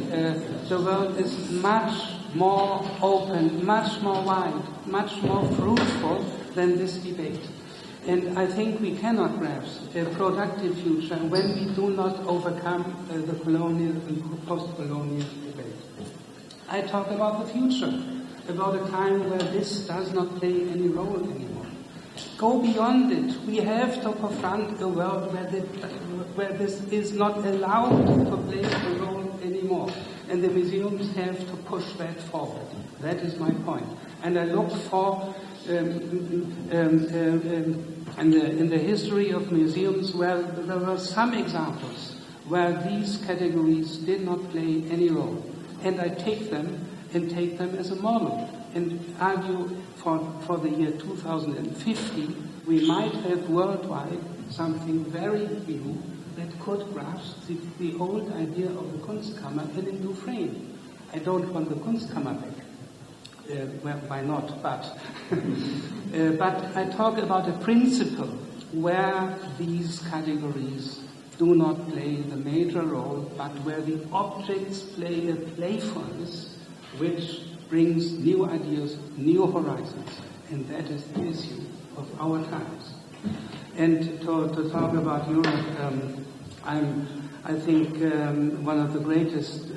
C: the world is much more open, much more wide, much more fruitful than this debate. And I think we cannot grasp a productive future when we do not overcome the colonial and post-colonial debate. I talk about the future, about a time where this does not play any role anymore. Go beyond it. We have to confront a world where this is not allowed to play a role anymore. And the museums have to push that forward. That is my point. And I look for in the history of museums where there were some examples where these categories did not play any role. And I take them as a model and argue for the year 2050 we might have worldwide something very new that could grasp the old idea of the Kunstkammer in a new frame. I don't want the Kunstkammer back. Well, why not? But I talk about a principle where these categories do not play the major role, but where the objects play a playfulness which brings new ideas, new horizons, and that is the issue of our times. And to talk about Europe, I think one of the greatest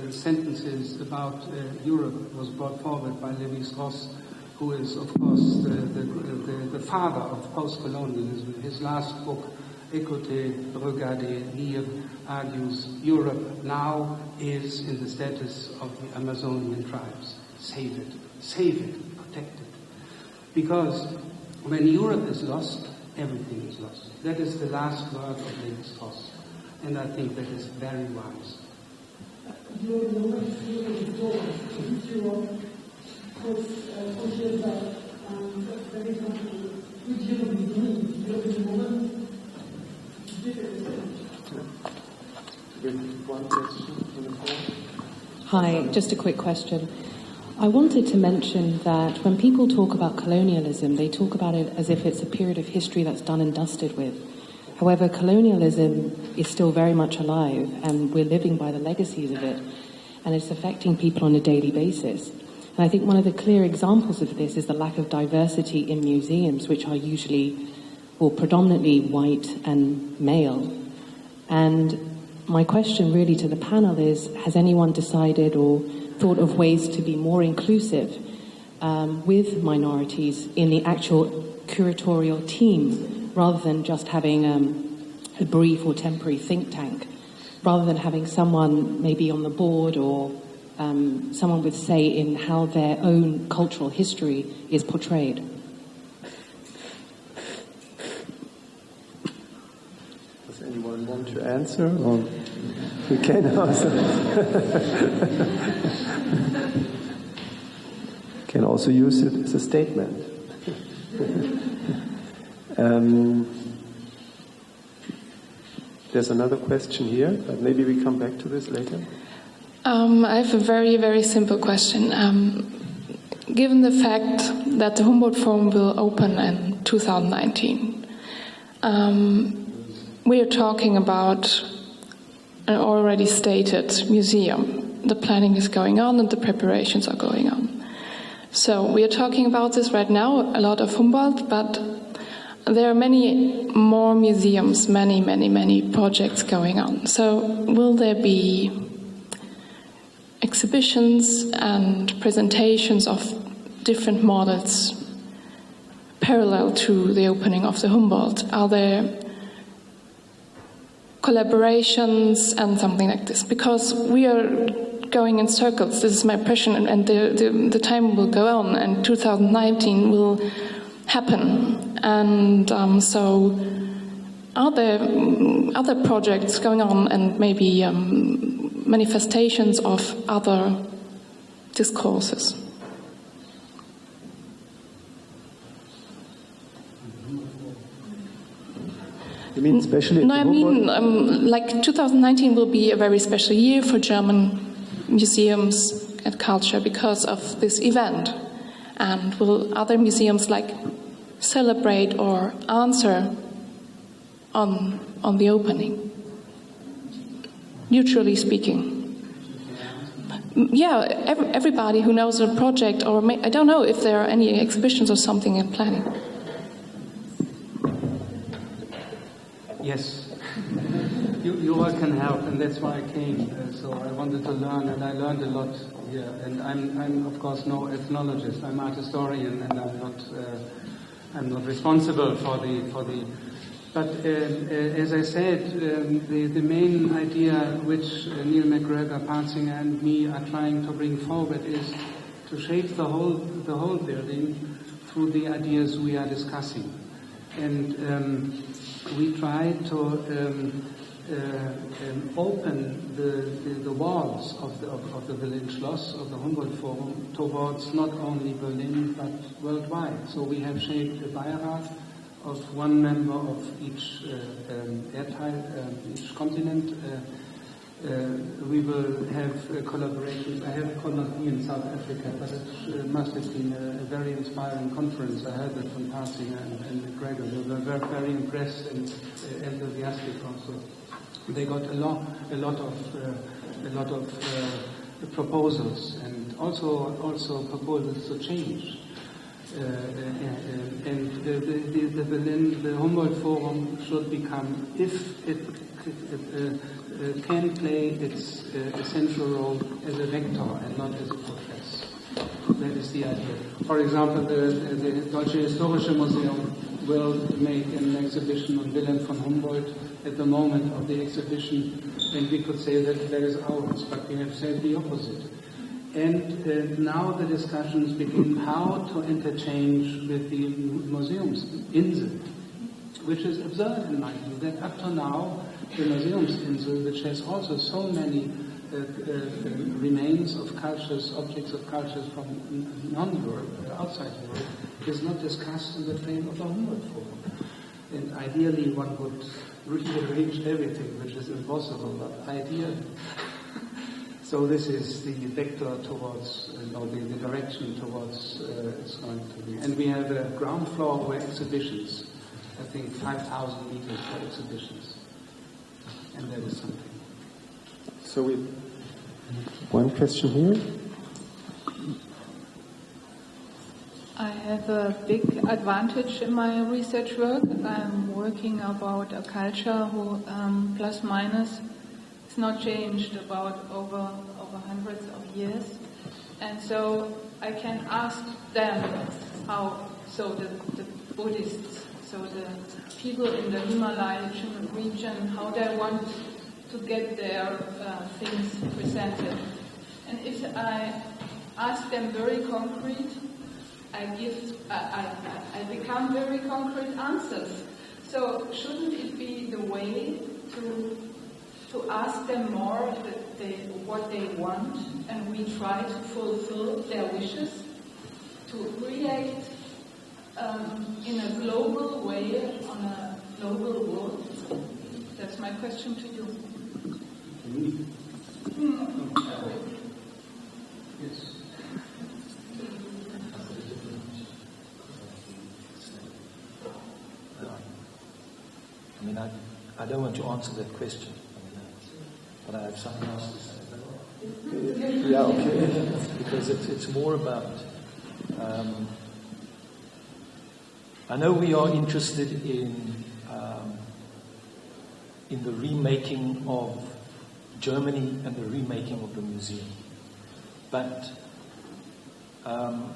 C: sentences about Europe was brought forward by Lévi-Strauss, who is, of course, the father of post-colonialism. His last book, Écoutez, Regardez, Lire, argues Europe now is in the status of the Amazonian tribes. Save it, protect it. Because when Europe is lost, everything is lost. That is the last word of Lévi-Strauss. And I think that is very wise.
O: Hi, just a quick question. I wanted to mention that when people talk about colonialism, they talk about it as if it's a period of history that's done and dusted with. However, colonialism is still very much alive, and we're living by the legacies of it, and it's affecting people on a daily basis. And I think one of the clear examples of this is the lack of diversity in museums, which are usually, or predominantly white and male. And my question really to the panel is, has anyone decided or thought of ways to be more inclusive with minorities in the actual curatorial team, rather than just having a brief or temporary think tank, rather than having someone maybe on the board or someone with say in how their own cultural history is portrayed?
A: Does anyone want to answer? Or we can also can also use it as a statement. There's another question here, but maybe we come back to this later.
P: I have a very, very simple question. Given the fact that the Humboldt Forum will open in 2019, we are talking about an already stated museum. The planning is going on and the preparations are going on. So we are talking about this right now, a lot of Humboldt, but there are many more museums, many projects going on. So will there be exhibitions and presentations of different models parallel to the opening of the Humboldt? Are there collaborations and something like this? Because we are going in circles, this is my impression, and the time will go on, and 2019 will happen. And so are there other projects going on and maybe manifestations of other discourses?
A: You mean especially?
P: No, I mean like 2019 will be a very special year for German museums and culture because of this event. And will other museums like celebrate or answer on the opening? Neutrally speaking. Yeah, everybody who knows the project, or I don't know if there are any exhibitions or something in planning.
C: Yes. You all can help, and that's why I came. So I wanted to learn, and I learned a lot here. And I'm of course no ethnologist. I'm art historian, and I'm not responsible for the. But as I said, the main idea which Neil McGregor, Parzinger, and me are trying to bring forward is to shape the whole building through the ideas we are discussing, and we try to open the walls of the Berlin Schloss, of the Humboldt Forum, towards not only Berlin but worldwide. So we have shaped a Beirat of one member of each each continent. We will have collaborations. I have not been in South Africa, but it must have been a very inspiring conference. I heard it from Parzinger and McGregor. They were very, very impressed and enthusiastic also. They got a lot of proposals, and also proposals to change. And the Humboldt Forum should become, if it can play its essential role as a vector and not as a process. That is the idea. For example, the Deutsche Historische Museum will make an exhibition on Wilhelm von Humboldt at the moment of the exhibition, and we could say that is ours, but we have said the opposite. And now the discussions begin how to interchange with the museums Insel, which is absurd in my view, that up to now the Museumsinsel, which has also so many remains of cultures, objects of cultures from non-Europe, outside Europe, is not discussed in the frame of the Humboldt Forum. And ideally one would rearrange everything, which is impossible, but ideally. So this is the vector towards, or the direction towards it's going to be. And we have a ground floor where exhibitions, I think 5,000 meters for exhibitions. And that is something.
A: So we one question here.
F: I have a big advantage in my research work. I'm working about a culture who, plus minus, it's not changed about over hundreds of years. And so I can ask them how, so the Buddhists, so the people in the Himalayan region, how they want to get their things presented. And if I ask them very concrete, I become very concrete answers. So shouldn't it be the way to ask them more what they want, and we try to fulfill their wishes, to create in a global way, on a global world? That's my question to you.
H: Yes. I mean, I don't want to answer that question, but I have something else to say.
A: Yeah, okay.
H: Because it's more about. I know we are interested in the remaking of Germany and the remaking of the museum, but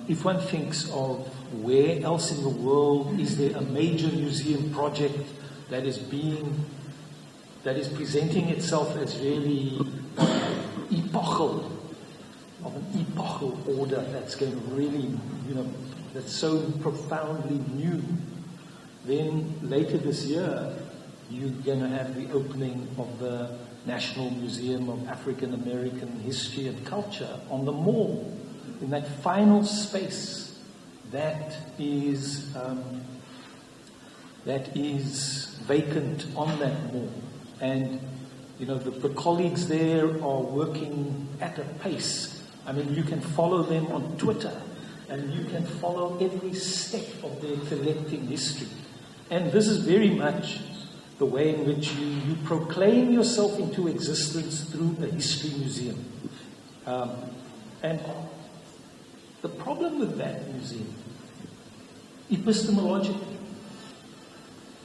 H: if one thinks of where else in the world is there a major museum project that is presenting itself as really epochal, of an epochal order that's going to really, that's so profoundly new, then later this year you're going to have the opening of the National Museum of African American History and Culture on the Mall, in that final space that is vacant on that mall. And, the colleagues there are working at a pace. I mean, you can follow them on Twitter, and you can follow every step of their collecting history. And this is very much the way in which you proclaim yourself into existence through a history museum. And the problem with that museum, epistemologically,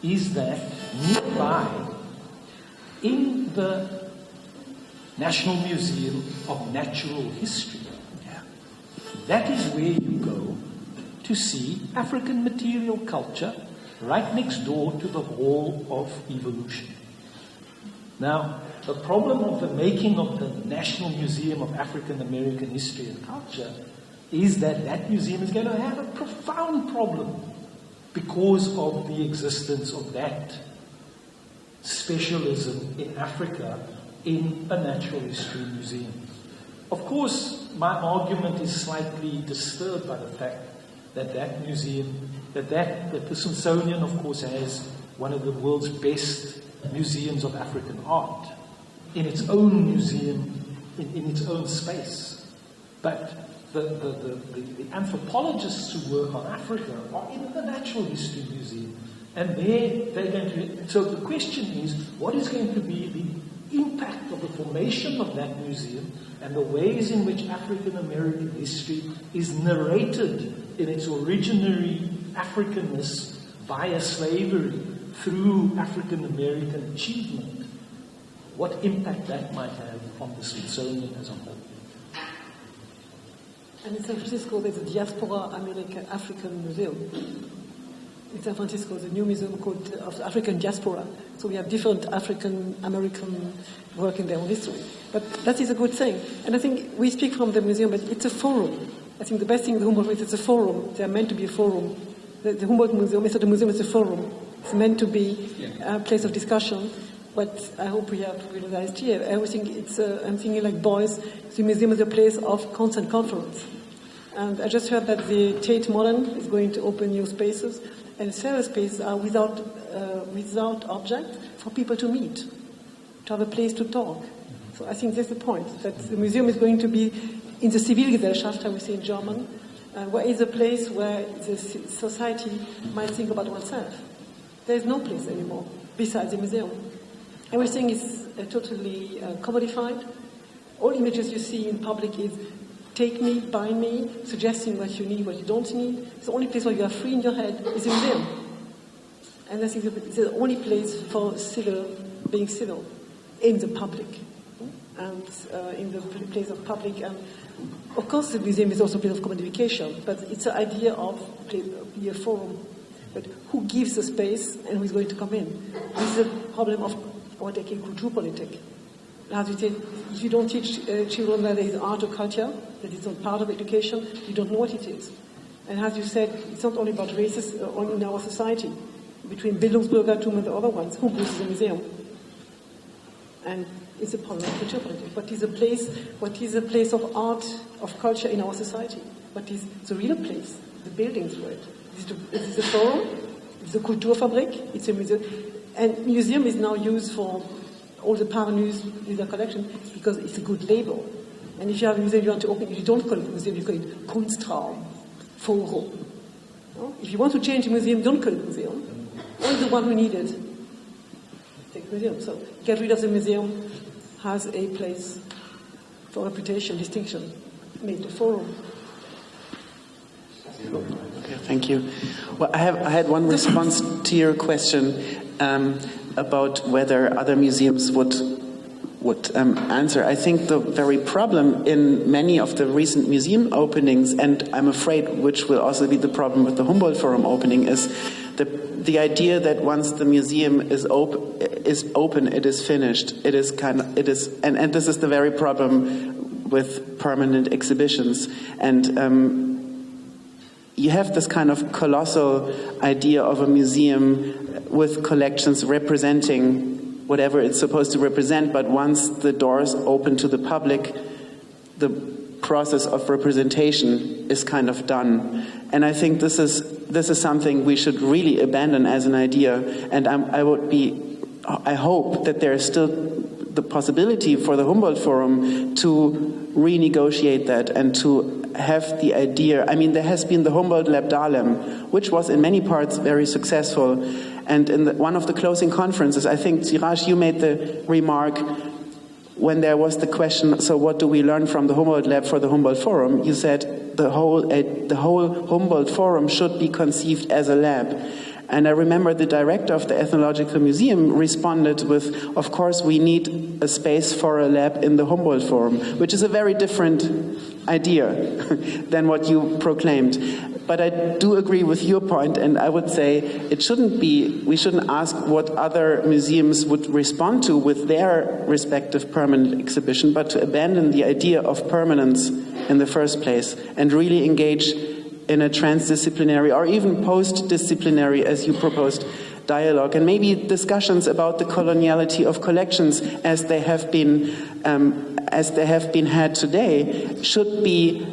H: is that nearby, in the National Museum of Natural History, that is where you go to see African material culture, right next door to the Hall of Evolution. Now, the problem of the making of the National Museum of African American History and Culture is that that museum is going to have a profound problem because of the existence of that specialism in Africa in a natural history museum. Of course, my argument is slightly disturbed by the fact that that museum, that the Smithsonian, of course, has one of the world's best museums of African art in its own museum, in its own space. But the anthropologists who work on Africa are in the Natural History Museum. And they're going to... So the question is, what is going to be the impact of the formation of that museum and the ways in which African American history is narrated in its originary Africanness via slavery through African American achievement? What impact that might have on the Smithsonian as a whole?
I: And in San Francisco, there's a Diaspora African Museum. In San Francisco, there's a new museum called of African Diaspora. So we have different African American work in their own history. But that is a good thing. And I think we speak from the museum, but it's a forum. I think the best thing in the Humboldt is it's a forum. They are meant to be a forum. The Humboldt Museum is not a museum, it's a forum. It's meant to be a place of discussion. But I hope we have realized here, everything, I'm thinking like boys, the museum is a place of constant conference. And I just heard that the Tate Modern is going to open new spaces, and several spaces are without object for people to meet, to have a place to talk. So I think that's the point, that the museum is going to be in the Zivilgesellschaft, I would say in German, where is a place where the society might think about oneself. There is no place anymore besides the museum. Everything is totally commodified. All images you see in public is take me, buy me, suggesting what you need, what you don't need. The only place where you are free in your head is the museum. And I think it's the only place for being civil in the public. And in the place of public. And of course, the museum is also a place of commodification, but it's the idea of be a forum. But who gives the space and who is going to come in? This is a problem of what I call Kulturpolitik. As you say, if you don't teach children that there is art or culture, that it's not part of education, you don't know what it is. And as you said, it's not only about races in our society. Between Bildungsbürgertum and the other ones, who is a museum? And it's a problem of Kulturpolitik. What is a place of art, of culture in our society? What is the real place, the buildings for it? Is it a forum? It's a Kulturfabrik? It's a museum? And museum is now used for all the parvenus with their collection because it's a good label. And if you have a museum you want to open, if you don't call it museum, you call it Kunstraum, Forum. No? If you want to change a museum, don't call it museum. Only the one who need it. Take museum. So get rid of the museum has a place for reputation, distinction. Make the forum.
D: Okay, thank you. Well, I had one response to your question about whether other museums would answer. I think the very problem in many of the recent museum openings, and I'm afraid which will also be the problem with the Humboldt Forum opening, is the idea that once the museum is open, it is finished. And this is the very problem with permanent exhibitions. And you have this kind of colossal idea of a museum with collections representing whatever it's supposed to represent, but once the doors open to the public, the process of representation is kind of done. And I think this is something we should really abandon as an idea. And I hope that there is still the possibility for the Humboldt Forum to renegotiate that and to have the idea. I mean, there has been the Humboldt Lab Dahlem, which was in many parts very successful. And in one of the closing conferences, I think, Siraj, you made the remark when there was the question, so what do we learn from the Humboldt Lab for the Humboldt Forum? You said the whole Humboldt Forum should be conceived as a lab. And I remember the director of the Ethnological Museum responded with, of course, we need a space for a lab in the Humboldt Forum, which is a very different idea than what you proclaimed. But I do agree with your point, and I would say we shouldn't ask what other museums would respond to with their respective permanent exhibition, but to abandon the idea of permanence in the first place and really engage in a transdisciplinary or even post-disciplinary, as you proposed, dialogue, and maybe discussions about the coloniality of collections as they have been had today should be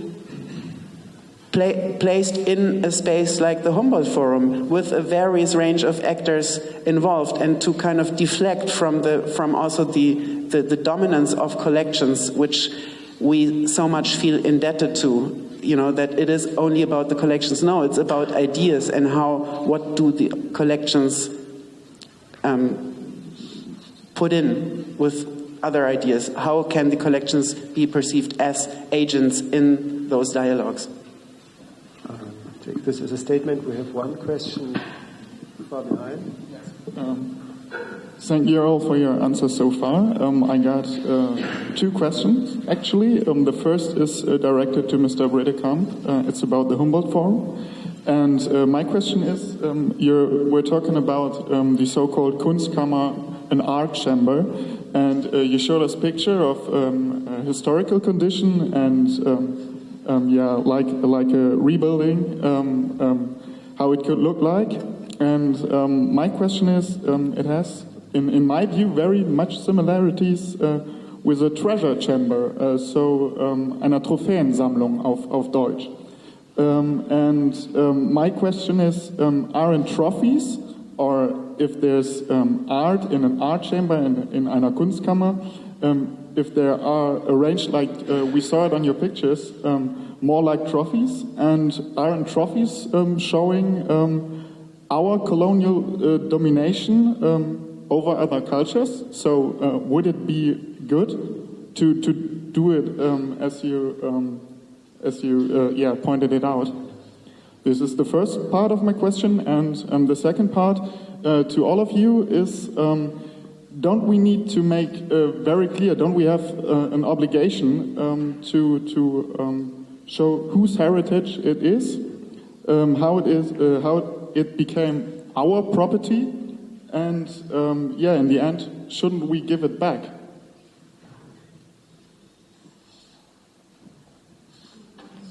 D: placed in a space like the Humboldt Forum with a various range of actors involved, and to kind of deflect from also the dominance of collections, which we so much feel indebted to. You know, that it is only about the collections. No, it's about ideas and what do the collections put in with other ideas? How can the collections be perceived as agents in those dialogues?
A: Take this as a statement. We have one question far behind.
Q: Thank you all for your answers so far. I got two questions, actually. The first is directed to Mr. Bredekamp. It's about the Humboldt Forum. And my question is, we're talking about the so-called Kunstkammer, an art chamber, and you showed us a picture of a historical condition and like a rebuilding, how it could look like. And my question is, it has, in my view, very much similarities with a treasure chamber, eine Trophäensammlung auf Deutsch. My question is, aren't trophies, or if there's art in an art chamber in einer Kunstkammer, if there are arranged like we saw it on your pictures, more like trophies, and aren't trophies showing our colonial domination over other cultures? So would it be good to do it as you pointed it out? This is the first part of my question, and the second part to all of you is, don't we need to make very clear, don't we have an obligation to show whose heritage it is, how it became our property, and in the end, shouldn't we give it back?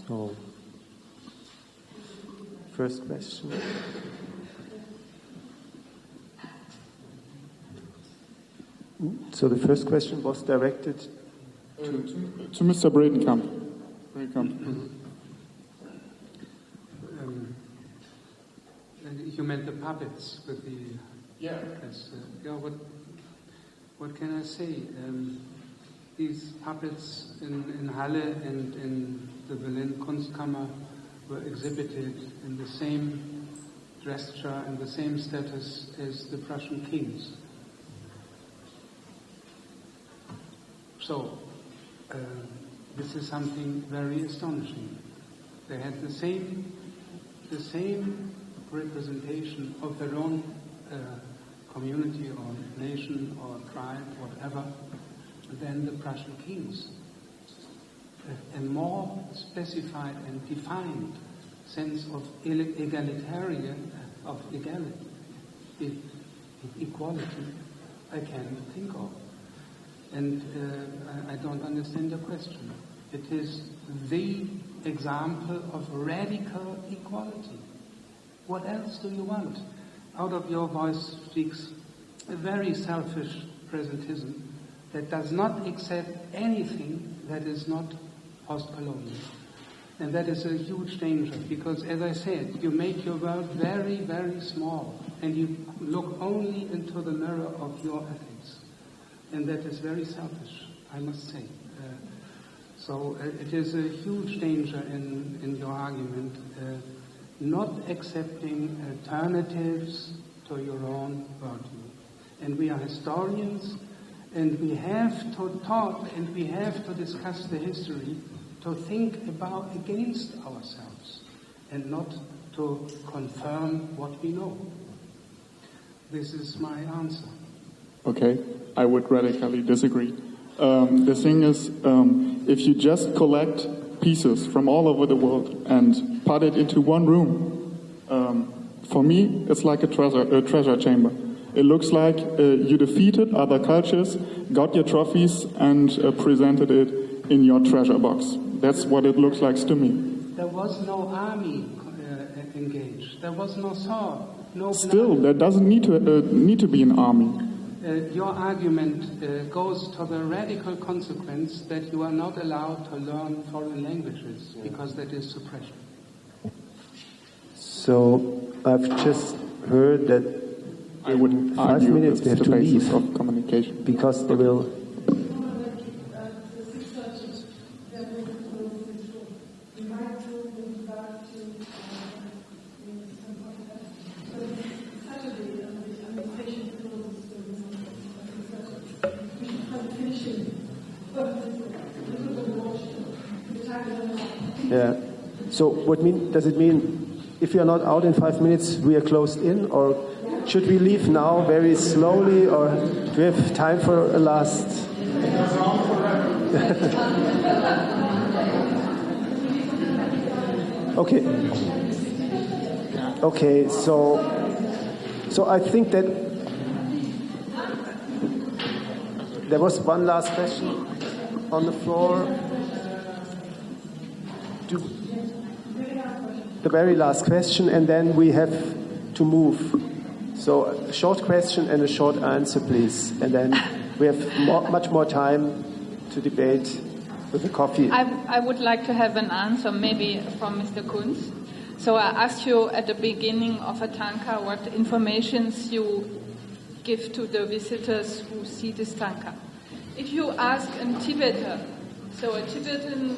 A: So, first question. So the first question was directed
Q: to Mr. Bredekamp.
C: You meant the puppets with the Yeah. What can I say? These puppets in Halle and in the Berlin Kunstkammer were exhibited in the same gesture and the same status as the Prussian kings. So, this is something very astonishing. They had the same representation of their own community or nation or tribe, whatever, than the Prussian kings. A more specified and defined sense of egalitarian, of equality, I cannot think of. And I don't understand your question. It is the example of radical equality. What else do you want? Out of your voice speaks a very selfish presentism that does not accept anything that is not post-colonial. And that is a huge danger because, as I said, you make your world very, very small and you look only into the mirror of your ethics. And that is very selfish, I must say. So it is a huge danger in your argument, not accepting alternatives to your own worldview. And we are historians, and we have to talk and we have to discuss the history to think about against ourselves and not to confirm what we know. This is my answer.
Q: Okay, I would radically disagree. The thing is, if you just collect pieces from all over the world and put it into one room, for me, it's like a treasure chamber. It looks like you defeated other cultures, got your trophies, and presented it in your treasure box. That's what it looks like to me.
C: There was no army engaged. There was no sword. No
Q: Still, there doesn't need to be an army.
C: Your argument goes to the radical consequence that you are not allowed to learn foreign languages because that is suppression.
A: So I've just heard that in 5 minutes they have to leave
Q: of communication
A: because they will. Yeah. So what does it mean if we are not out in 5 minutes, we are closed in, or should we leave now very slowly, or do we have time for a last? Okay. Okay. So I think that there was one last question on the floor. The very last question, and then we have to move. So a short question and a short answer, please. And then we have much more time to debate with the coffee.
F: I would like to have an answer, maybe from Mr. Kunz. So I asked you at the beginning of a tanka what informations you give to the visitors who see this tanka. If you ask a Tibetan, so a Tibetan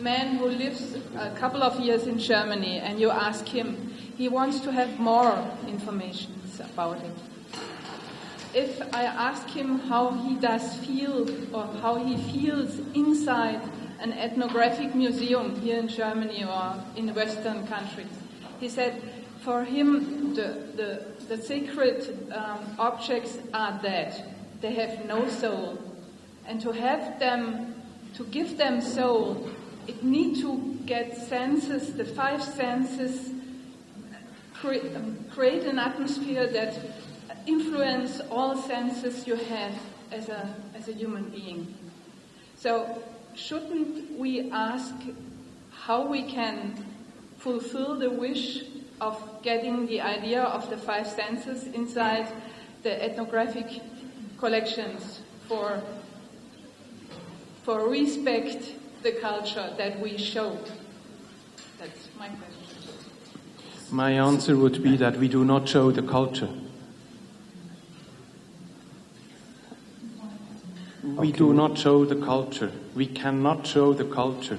F: man who lives a couple of years in Germany, and you ask him, he wants to have more information about it. If I ask him how he does feel, or how he feels inside an ethnographic museum here in Germany or in Western countries, he said for him the sacred objects are dead. They have no soul. And to have them, to give them soul, it needs to get senses, the 5 senses, create an atmosphere that influence all senses you have as a human being. So shouldn't we ask how we can fulfill the wish of getting the idea of the 5 senses inside the ethnographic collections for respect the culture that we show? That's my question.
K: My answer would be that we do not show the culture. We do not show the culture. We cannot show the culture.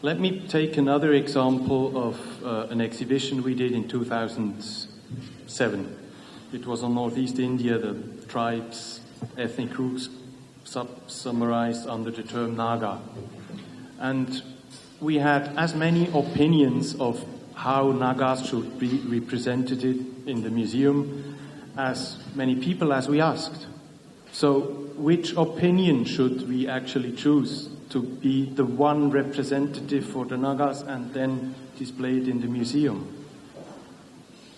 K: Let me take another example of an exhibition we did in 2007. It was on Northeast India, the tribes, ethnic groups summarized under the term Naga. And we had as many opinions of how Nagas should be represented in the museum as many people as we asked. So which opinion should we actually choose to be the one representative for the Nagas and then display it in the museum?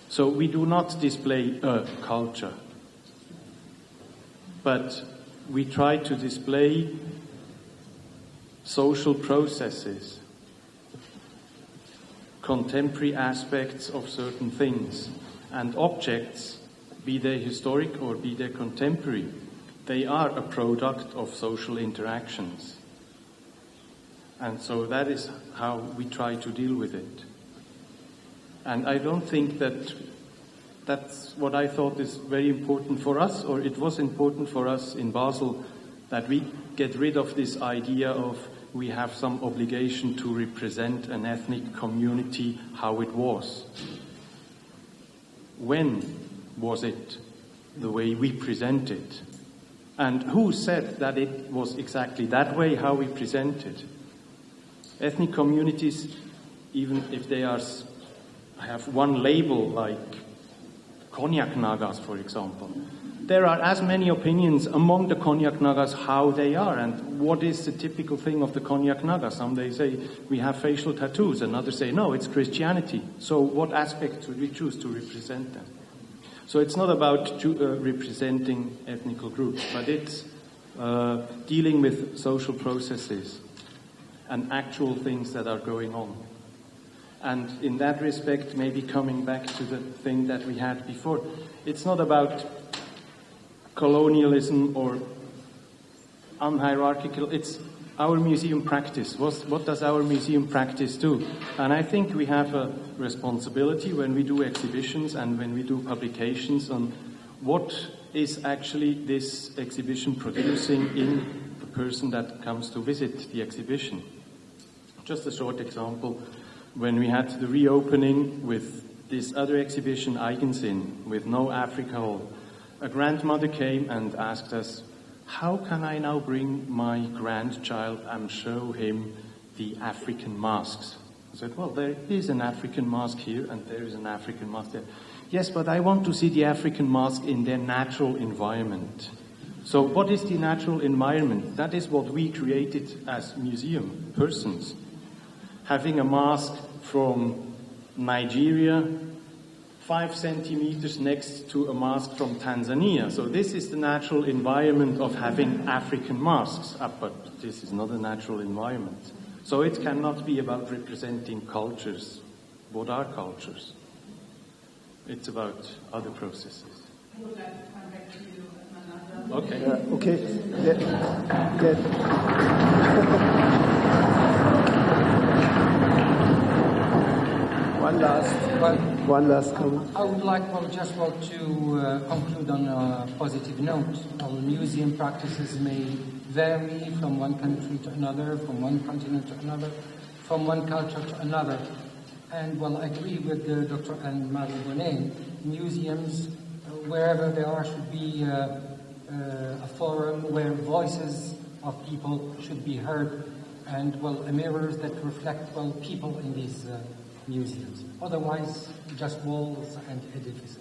K: So we do not display a culture, but we try to display social processes, contemporary aspects of certain things, and objects, be they historic or be they contemporary, they are a product of social interactions. And so that is how we try to deal with it. And I don't think that that's what I thought is very important for us, or it was important for us in Basel, that we get rid of this idea of we have some obligation to represent an ethnic community how it was. When was it the way we present it? And who said that it was exactly that way how we presented? Ethnic communities, even if they have one label like Konyak Nagas, for example, there are as many opinions among the Konyak Nagas how they are and what is the typical thing of the Konyak Nagas. Some they say we have facial tattoos, and others say no, it's Christianity. So what aspect should we choose to represent them? So it's not about representing ethnic groups, but it's dealing with social processes and actual things that are going on. And in that respect, maybe coming back to the thing that we had before, it's not about colonialism or unhierarchical, it's our museum practice. What does our museum practice do? And I think we have a responsibility when we do exhibitions and when we do publications on what is actually this exhibition producing in the person that comes to visit the exhibition. Just a short example. When we had the reopening with this other exhibition, Eigensinn, with no Africa Hall, a grandmother came and asked us, how can I now bring my grandchild and show him the African masks? I said, well, there is an African mask here and there is an African mask there. Yes, but I want to see the African mask in their natural environment. So what is the natural environment? That is what we created as museum persons. Having a mask from Nigeria, 5 centimeters next to a mask from Tanzania. So this is the natural environment of having African masks, but this is not a natural environment. So it cannot be about representing cultures. What are cultures? It's about other processes.
F: I would like to come back to you, Manasa.
K: Okay.
A: One last comment.
L: I would like to conclude on a positive note. Our museum practices may vary from one country to another, from one continent to another, from one culture to another. And I agree with Dr. Anne-Marie Bonnet. Museums, wherever they are, should be a forum where voices of people should be heard, and a mirrors that reflect people in these museums. Otherwise, just walls and edifices.